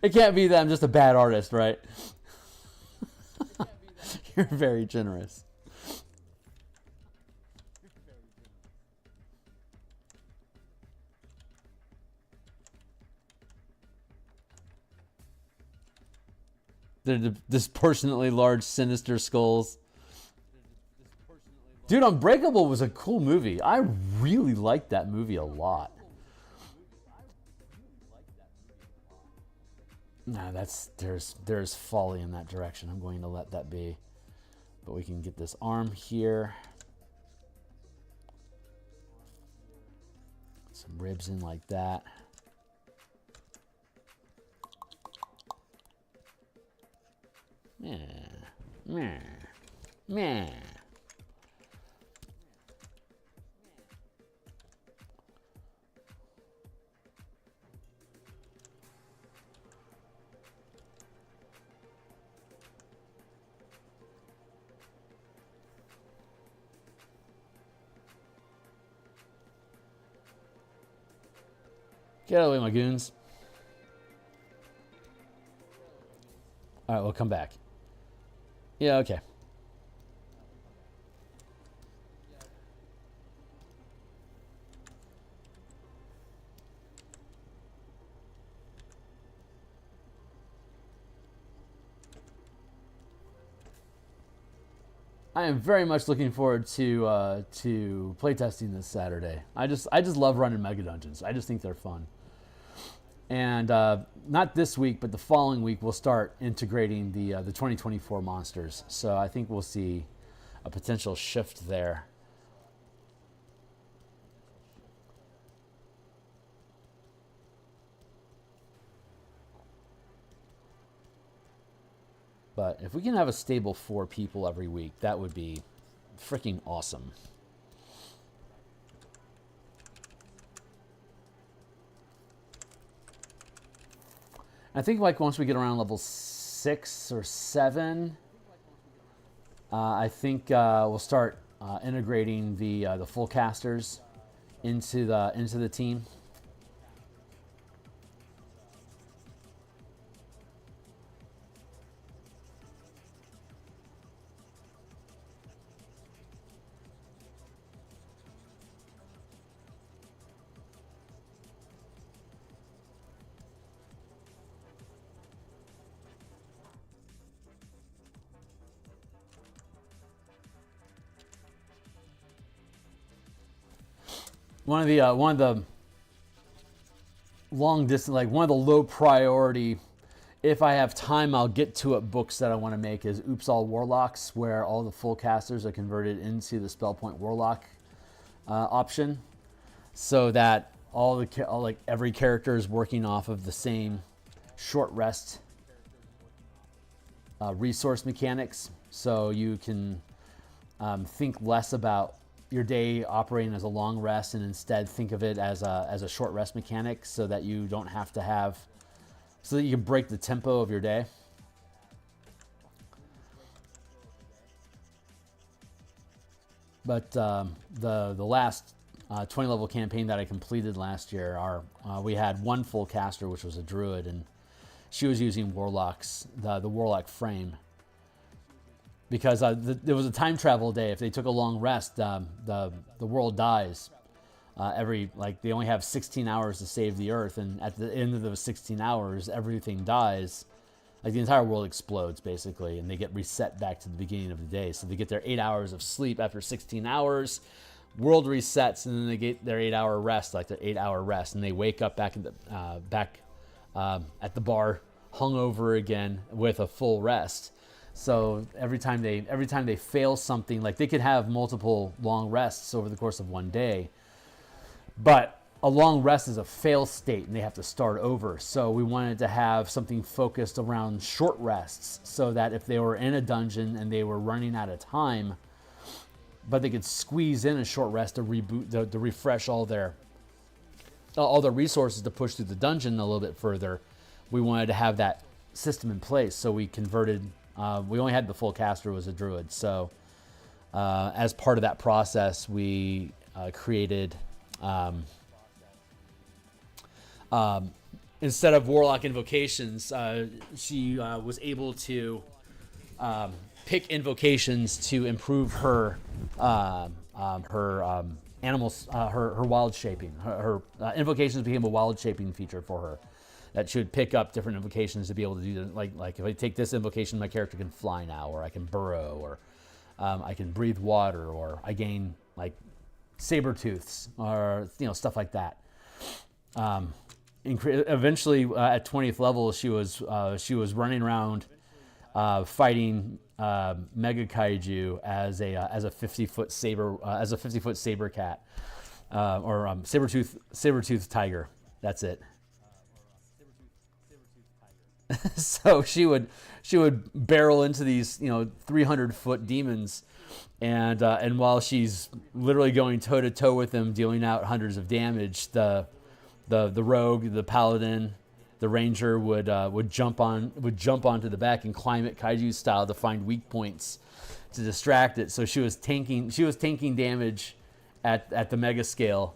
It can't be that I'm just a bad artist, right? You're very generous. They're disproportionately large, sinister skulls. Dude, Unbreakable was a cool movie. I really liked that movie a lot. Nah, there's folly in that direction. I'm going to let that be. But we can get this arm here. Some ribs in like that. Meh. Meh. Meh. Get out of the way, my goons. All right, we'll come back. Yeah, okay. I am very much looking forward to playtesting this Saturday. I just love running mega dungeons. I just think they're fun. And not this week, but the following week, we'll start integrating the 2024 monsters. So I think we'll see a potential shift there. But if we can have a stable 4 people every week, that would be freaking awesome. I think like once we get around level 6 or 7, I think we'll start integrating the full casters into the team. one of the long distance, like one of the low priority, if I have time I'll get to it, books that I want to make is Oops All Warlocks, where all the full casters are converted into the Point Warlock option, so that every character is working off of the same short rest resource mechanics, so you can think less about your day operating as a long rest and instead think of it as a short rest mechanic, so that you don't have to have, so that you can break the tempo of your day. But the last 20 level campaign that I completed last year, we had one full caster, which was a druid, and she was using warlocks, the warlock frame, because there was a time travel day. If they took a long rest, the world dies. They only have 16 hours to save the earth, and at the end of those 16 hours, everything dies. Like the entire world explodes basically, and they get reset back to the beginning of the day. So they get their 8 hours of sleep after 16 hours. World resets, and then they get their 8 hour rest, like their 8 hour rest, and they wake up back at the bar, hungover again with a full rest. So every time they fail something, like they could have multiple long rests over the course of one day, but a long rest is a fail state and they have to start over. So we wanted to have something focused around short rests, so that if they were in a dungeon and they were running out of time, but they could squeeze in a short rest to reboot, to refresh all their resources to push through the dungeon a little bit further. We wanted to have that system in place, so we converted. We only had the full caster was a druid, so as part of that process, we created, instead of warlock invocations, she was able to pick invocations to improve her animals, her wild shaping. Her invocations became a wild shaping feature for her, that she would pick up different invocations to be able to do, like if I take this invocation, my character can fly now, or I can burrow, or I can breathe water, or I gain like saber tooths, or stuff like that. Eventually, at 20th level, she was running around fighting mega kaiju as a 50-foot saber cat, or saber-tooth tiger. That's it. So she would barrel into these 300-foot demons, and while she's literally going toe to toe with them, dealing out hundreds of damage, the rogue, the paladin, the ranger would jump onto the back and climb it kaiju style to find weak points to distract it. So she was tanking damage at the mega scale,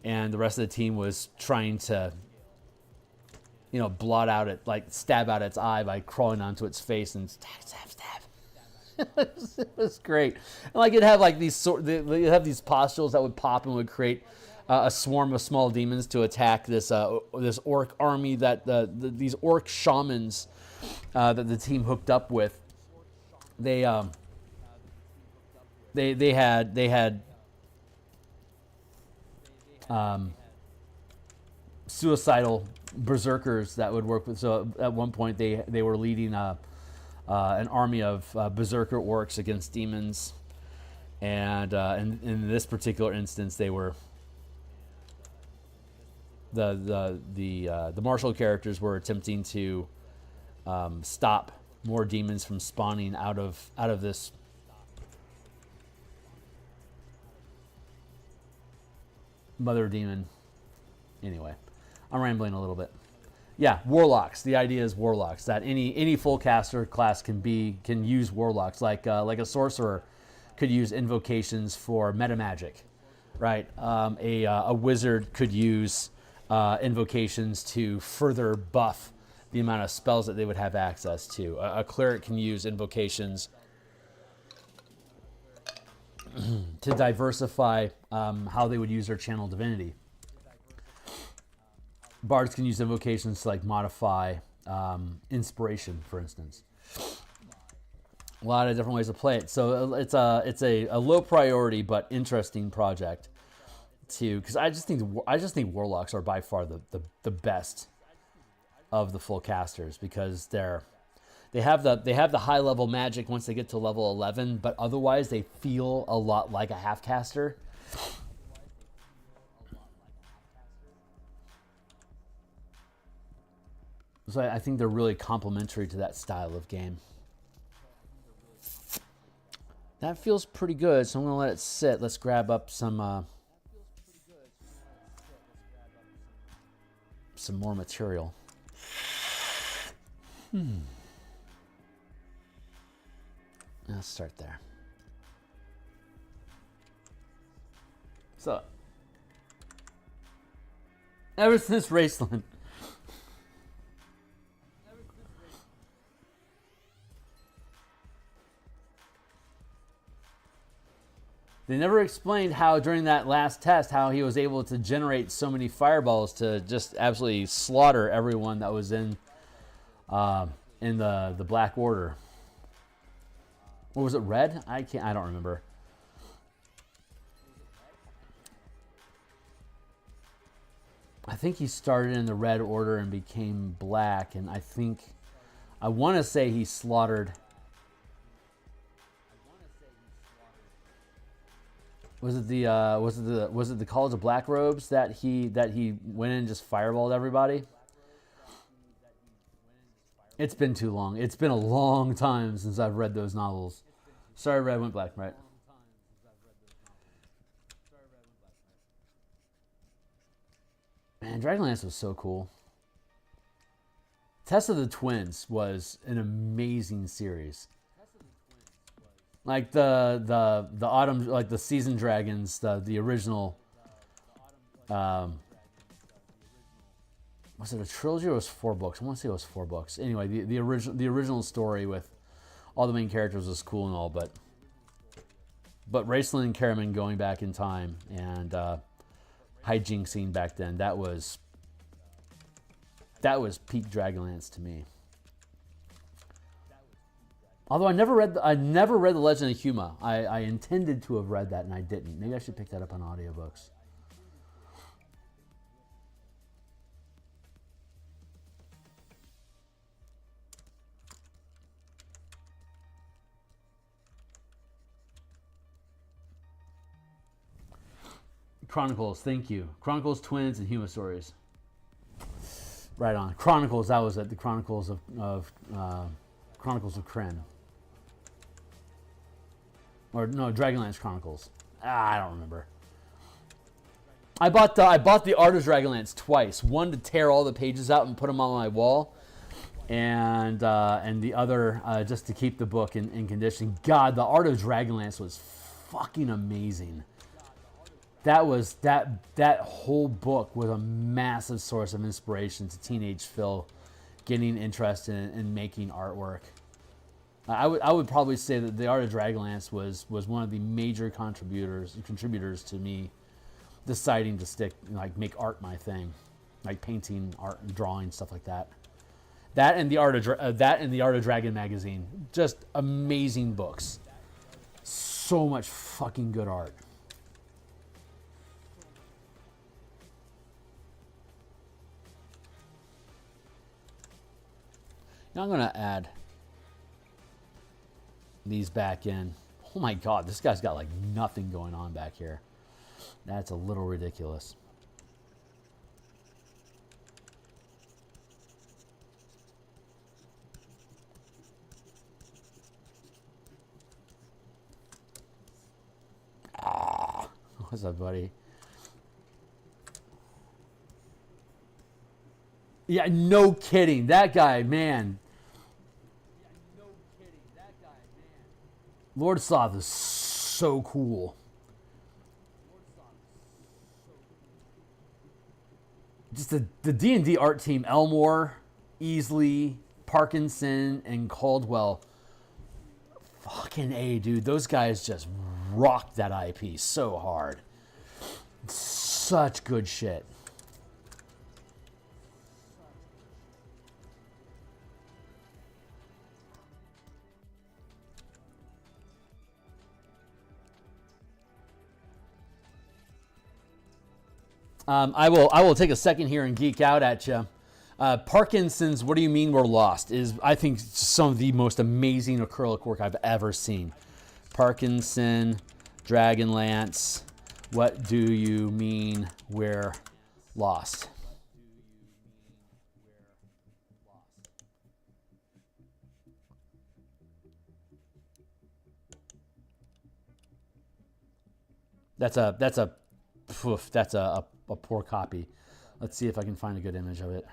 and the rest of the team was trying to blot out it, like stab out its eye by crawling onto its face and stab. It was great. And like it'd have like they have these pustules that would pop and would create a swarm of small demons to attack this orc army that these orc shamans that the team hooked up with. They had suicidal berserkers that would work with. So at one point they were leading an army of berserker orcs against demons, and in this particular instance they were the martial characters were attempting to stop more demons from spawning out of this mother demon. Anyway, I'm rambling a little bit. Yeah, warlocks. The idea is warlocks, that any full caster class can use warlocks, like a sorcerer could use invocations for meta magic, right? A wizard could use invocations to further buff the amount of spells that they would have access to. A cleric can use invocations to diversify how they would use their channel divinity. Bards can use invocations to like modify inspiration, for instance. A lot of different ways to play it. So it's a low priority but interesting project too, because I just think Warlocks are by far the best of the full casters, because they have the high level magic once they get to level 11, but otherwise they feel a lot like a half caster. So I think they're really complementary to that style of game. That feels pretty good, so I'm going to let it sit. Let's grab up some more material. Let's start there. So, ever since Raceland, they never explained how during that last test how he was able to generate so many fireballs to just absolutely slaughter everyone that was in the Black Order. Or was it red? I don't remember. I think he started in the Red Order and became black, and I want to say he slaughtered. Was it the College of Black Robes that he went in and just fireballed everybody? It's been too long. It's been a long time since I've read those novels. Sorry, Red went black, right? Man, Dragonlance was so cool. Test of the Twins was an amazing series. Like the autumn, like the Season Dragons, the original. Was it a trilogy or was it 4 books? I want to say it was 4 books. Anyway, the original story with all the main characters was cool and all, but Raceland and Karaman going back in time and hijinxing back then, that was peak Dragonlance to me. Although I never read the Legend of Huma. I intended to have read that and I didn't. Maybe I should pick that up on audiobooks. Chronicles, thank you. Chronicles, Twins, and Huma Stories. Right on. Chronicles, that was it. The Chronicles of Krynn. Or no, Dragonlance Chronicles. I don't remember. I bought the Art of Dragonlance twice. One to tear all the pages out and put them on my wall, and the other just to keep the book in condition. God, the Art of Dragonlance was fucking amazing. That whole book was a massive source of inspiration to teenage Phil getting interested in making artwork. I would probably say that the Art of Dragonlance was one of the major contributors to me deciding to make art my thing, like painting, art, and drawing, stuff like that. That and the Art of Dragon magazine, just amazing books. So much fucking good art. Now I'm gonna add these back in. Oh my god, this guy's got like nothing going on back here. That's a little ridiculous. What's up, buddy? Yeah, no kidding. That guy, man. Lord Sloth is so cool. Just the D&D art team, Elmore, Easley, Parkinson, and Caldwell. Fucking A, dude. Those guys just rocked that IP so hard. Such good shit. I will take a second here and geek out at you. Parkinson's, what do you mean we're lost? Is, I think, some of the most amazing acrylic work I've ever seen. Parkinson, Dragonlance, what do you mean we're lost? That's a poor copy. Let's see if I can find a good image of it.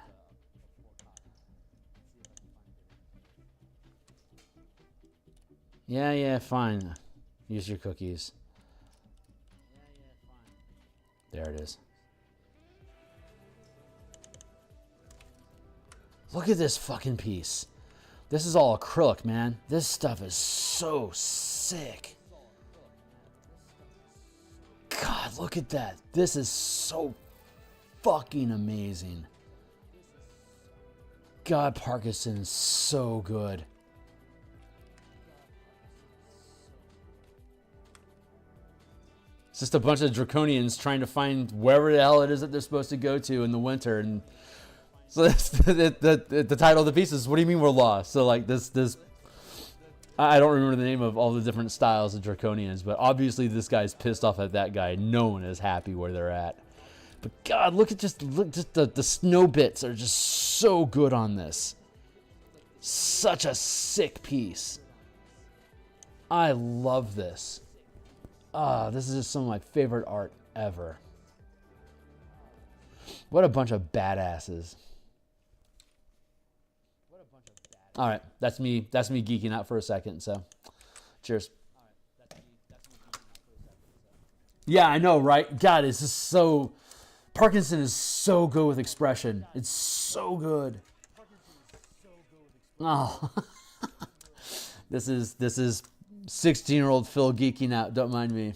Yeah, fine. Use your cookies. There it is. Look at this fucking piece. This is all acrylic, man. This stuff is so sick. God, look at that. This is so fucking amazing. God, Parkinson is so good. It's just a bunch of draconians trying to find wherever the hell it is that they're supposed to go to in the winter. And so that's the title of the piece is, what do you mean we're lost? So like this I don't remember the name of all the different styles of draconians, but obviously this guy's pissed off at that guy. No one is happy where they're at. But God, look the snow bits are just so good on this. Such a sick piece. I love this. This is just some of my favorite art ever. What a bunch of badasses. All right, that's me geeking out for a second, so cheers. Yeah, I know, right? God, it's just so... Parkinson is so good with expression. It's so good. Oh. This is 16-year-old Phil geeking out. Don't mind me.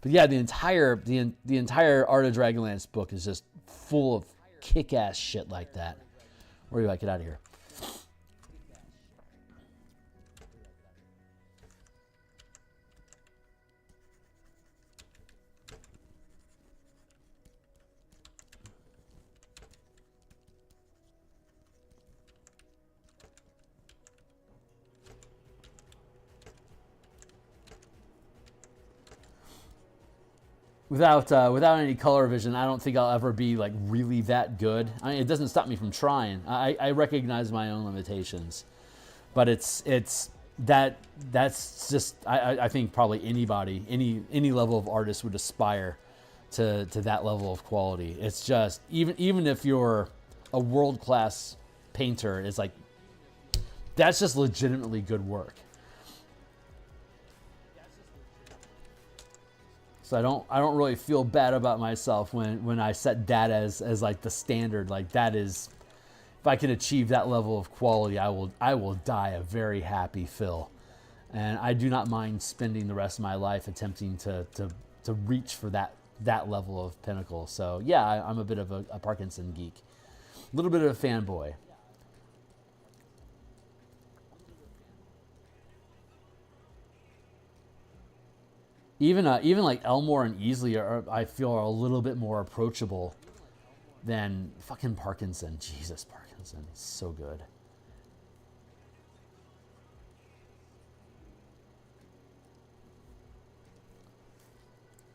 But yeah, the entire Art of Dragonlance book is just full of kick-ass shit like that. Where do I get out of here? Without any color vision, I don't think I'll ever be like really that good. I mean, it doesn't stop me from trying. I recognize my own limitations, but that's just I think probably anybody, any level of artist would aspire to that level of quality. It's just even if you're a world-class painter, it's like that's just legitimately good work. So I don't really feel bad about myself when I set that as like the standard. Like that is, if I can achieve that level of quality, I will die a very happy Phil. And I do not mind spending the rest of my life attempting to reach for that level of pinnacle. So yeah, I'm a bit of a Parkinson geek, a little bit of a fanboy. Even like Elmore and Easley I feel are a little bit more approachable than fucking Parkinson. Jesus, Parkinson, he's so good.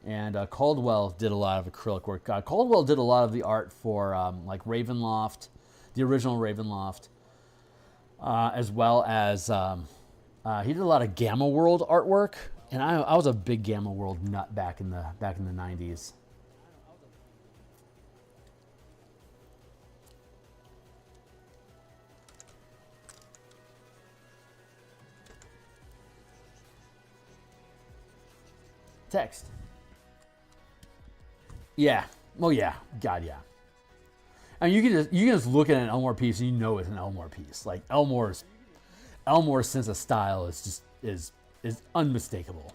And Caldwell did a lot of acrylic work. Caldwell did a lot of the art for like Ravenloft, the original Ravenloft, as well as he did a lot of Gamma World artwork. And I was a big Gamma World nut back in the 90s. Text. Yeah. Oh yeah. God yeah. I mean, you can just look at an Elmore piece and you know it's an Elmore piece. Like Elmore's sense of style is unmistakable.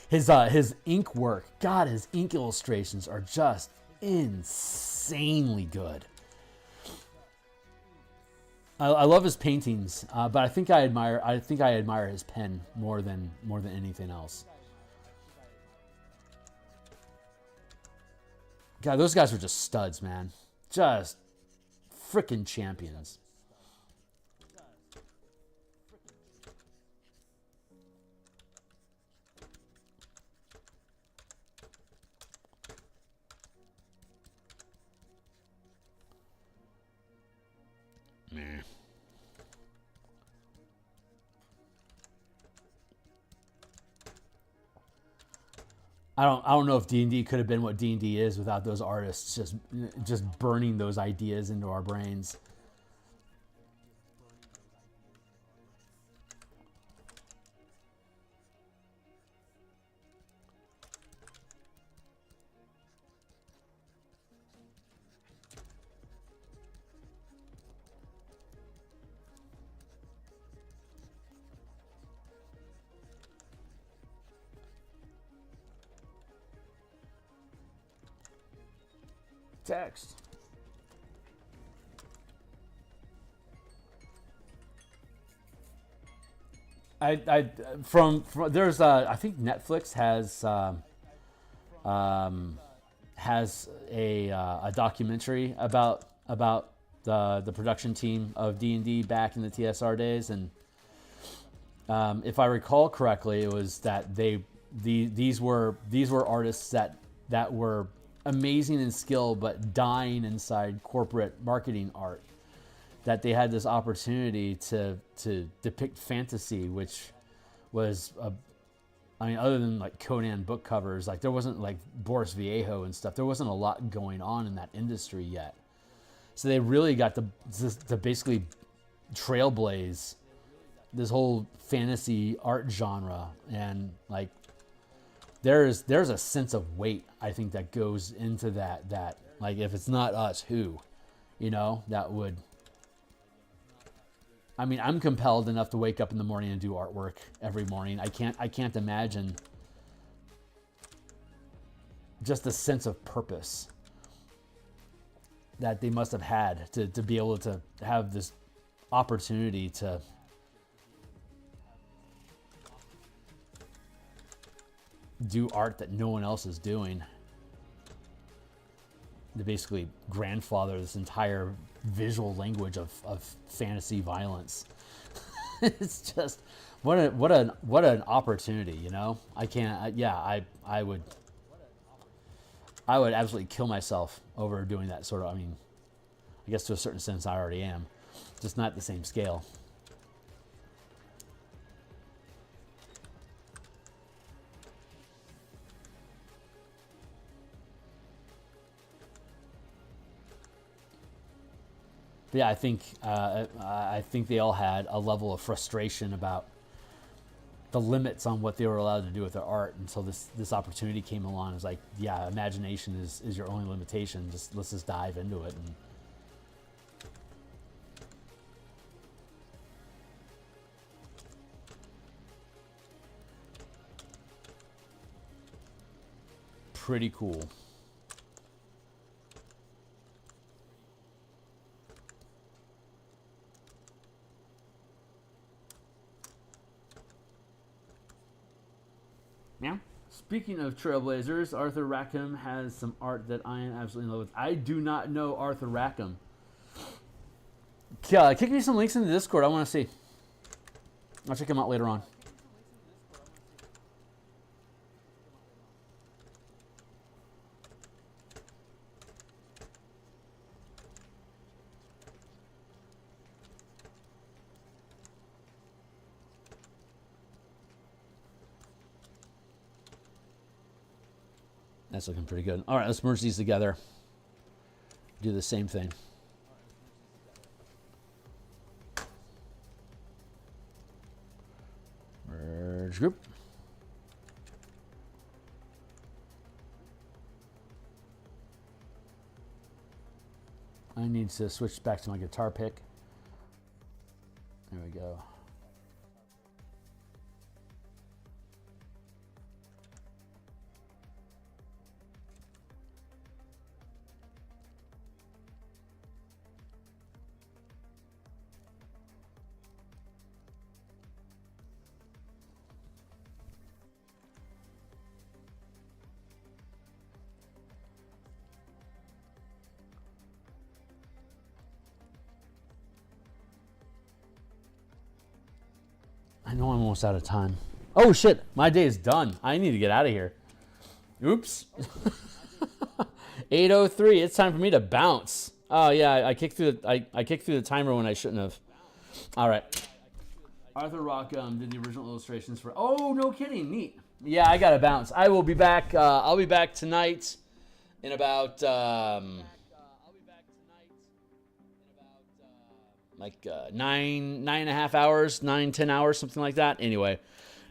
His ink work, God, his ink illustrations are just insanely good. I love his paintings, but I think I admire his pen more than anything else. God, those guys were just studs, man. Just freaking champions. Meh. I don't know if D&D could have been what D&D is without those artists just burning those ideas into our brains. Text. From there's I think Netflix has a documentary about the production team of D&D back in the TSR days, and if I recall correctly, it was that these were artists that were amazing in skill but dying inside corporate marketing art, that they had this opportunity to depict fantasy, which was other than like Conan book covers, like there wasn't like Boris Viejo and stuff, there wasn't a lot going on in that industry yet. So they really got to basically trailblaze this whole fantasy art genre, and like there's a sense of weight, I think, that goes into that like, if it's not us, who, that would. I mean, I'm compelled enough to wake up in the morning and do artwork every morning. I can't imagine just the sense of purpose that they must have had to be able to have this opportunity to do art that no one else is doing, to basically grandfather this entire visual language of fantasy violence. It's just what an opportunity, I would absolutely kill myself over doing that sort of. I mean, I guess to a certain sense I already am, just not the same scale. Yeah, I think they all had a level of frustration about the limits on what they were allowed to do with their art until this opportunity came along. It was like, yeah, imagination is your only limitation. Let's just dive into it. And pretty cool. Yeah. Speaking of Trailblazers, Arthur Rackham has some art that I am absolutely in love with. I do not know Arthur Rackham. Kick me some links in the Discord. I want to see. I'll check him out later on. That's looking pretty good. All right, let's merge these together. Do the same thing. Merge group. I need to switch back to my guitar pick. There we go. know I'm almost out of time. Oh, shit. My day is done. I need to get out of here. Oops. 8:03. It's time for me to bounce. Oh, yeah. I kicked through the timer when I shouldn't have. All right. Arthur Rockham did the original illustrations for... Oh, no kidding. Neat. Yeah, I got to bounce. I will be back. I'll be back tonight in about... like 9.5 hours, 9-10 hours, something like that. Anyway,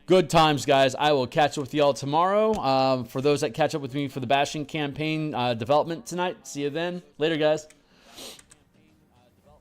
good times, guys. I will catch up with y'all tomorrow. For those that catch up with me for the Bashing campaign development tonight, see you then. Later, guys.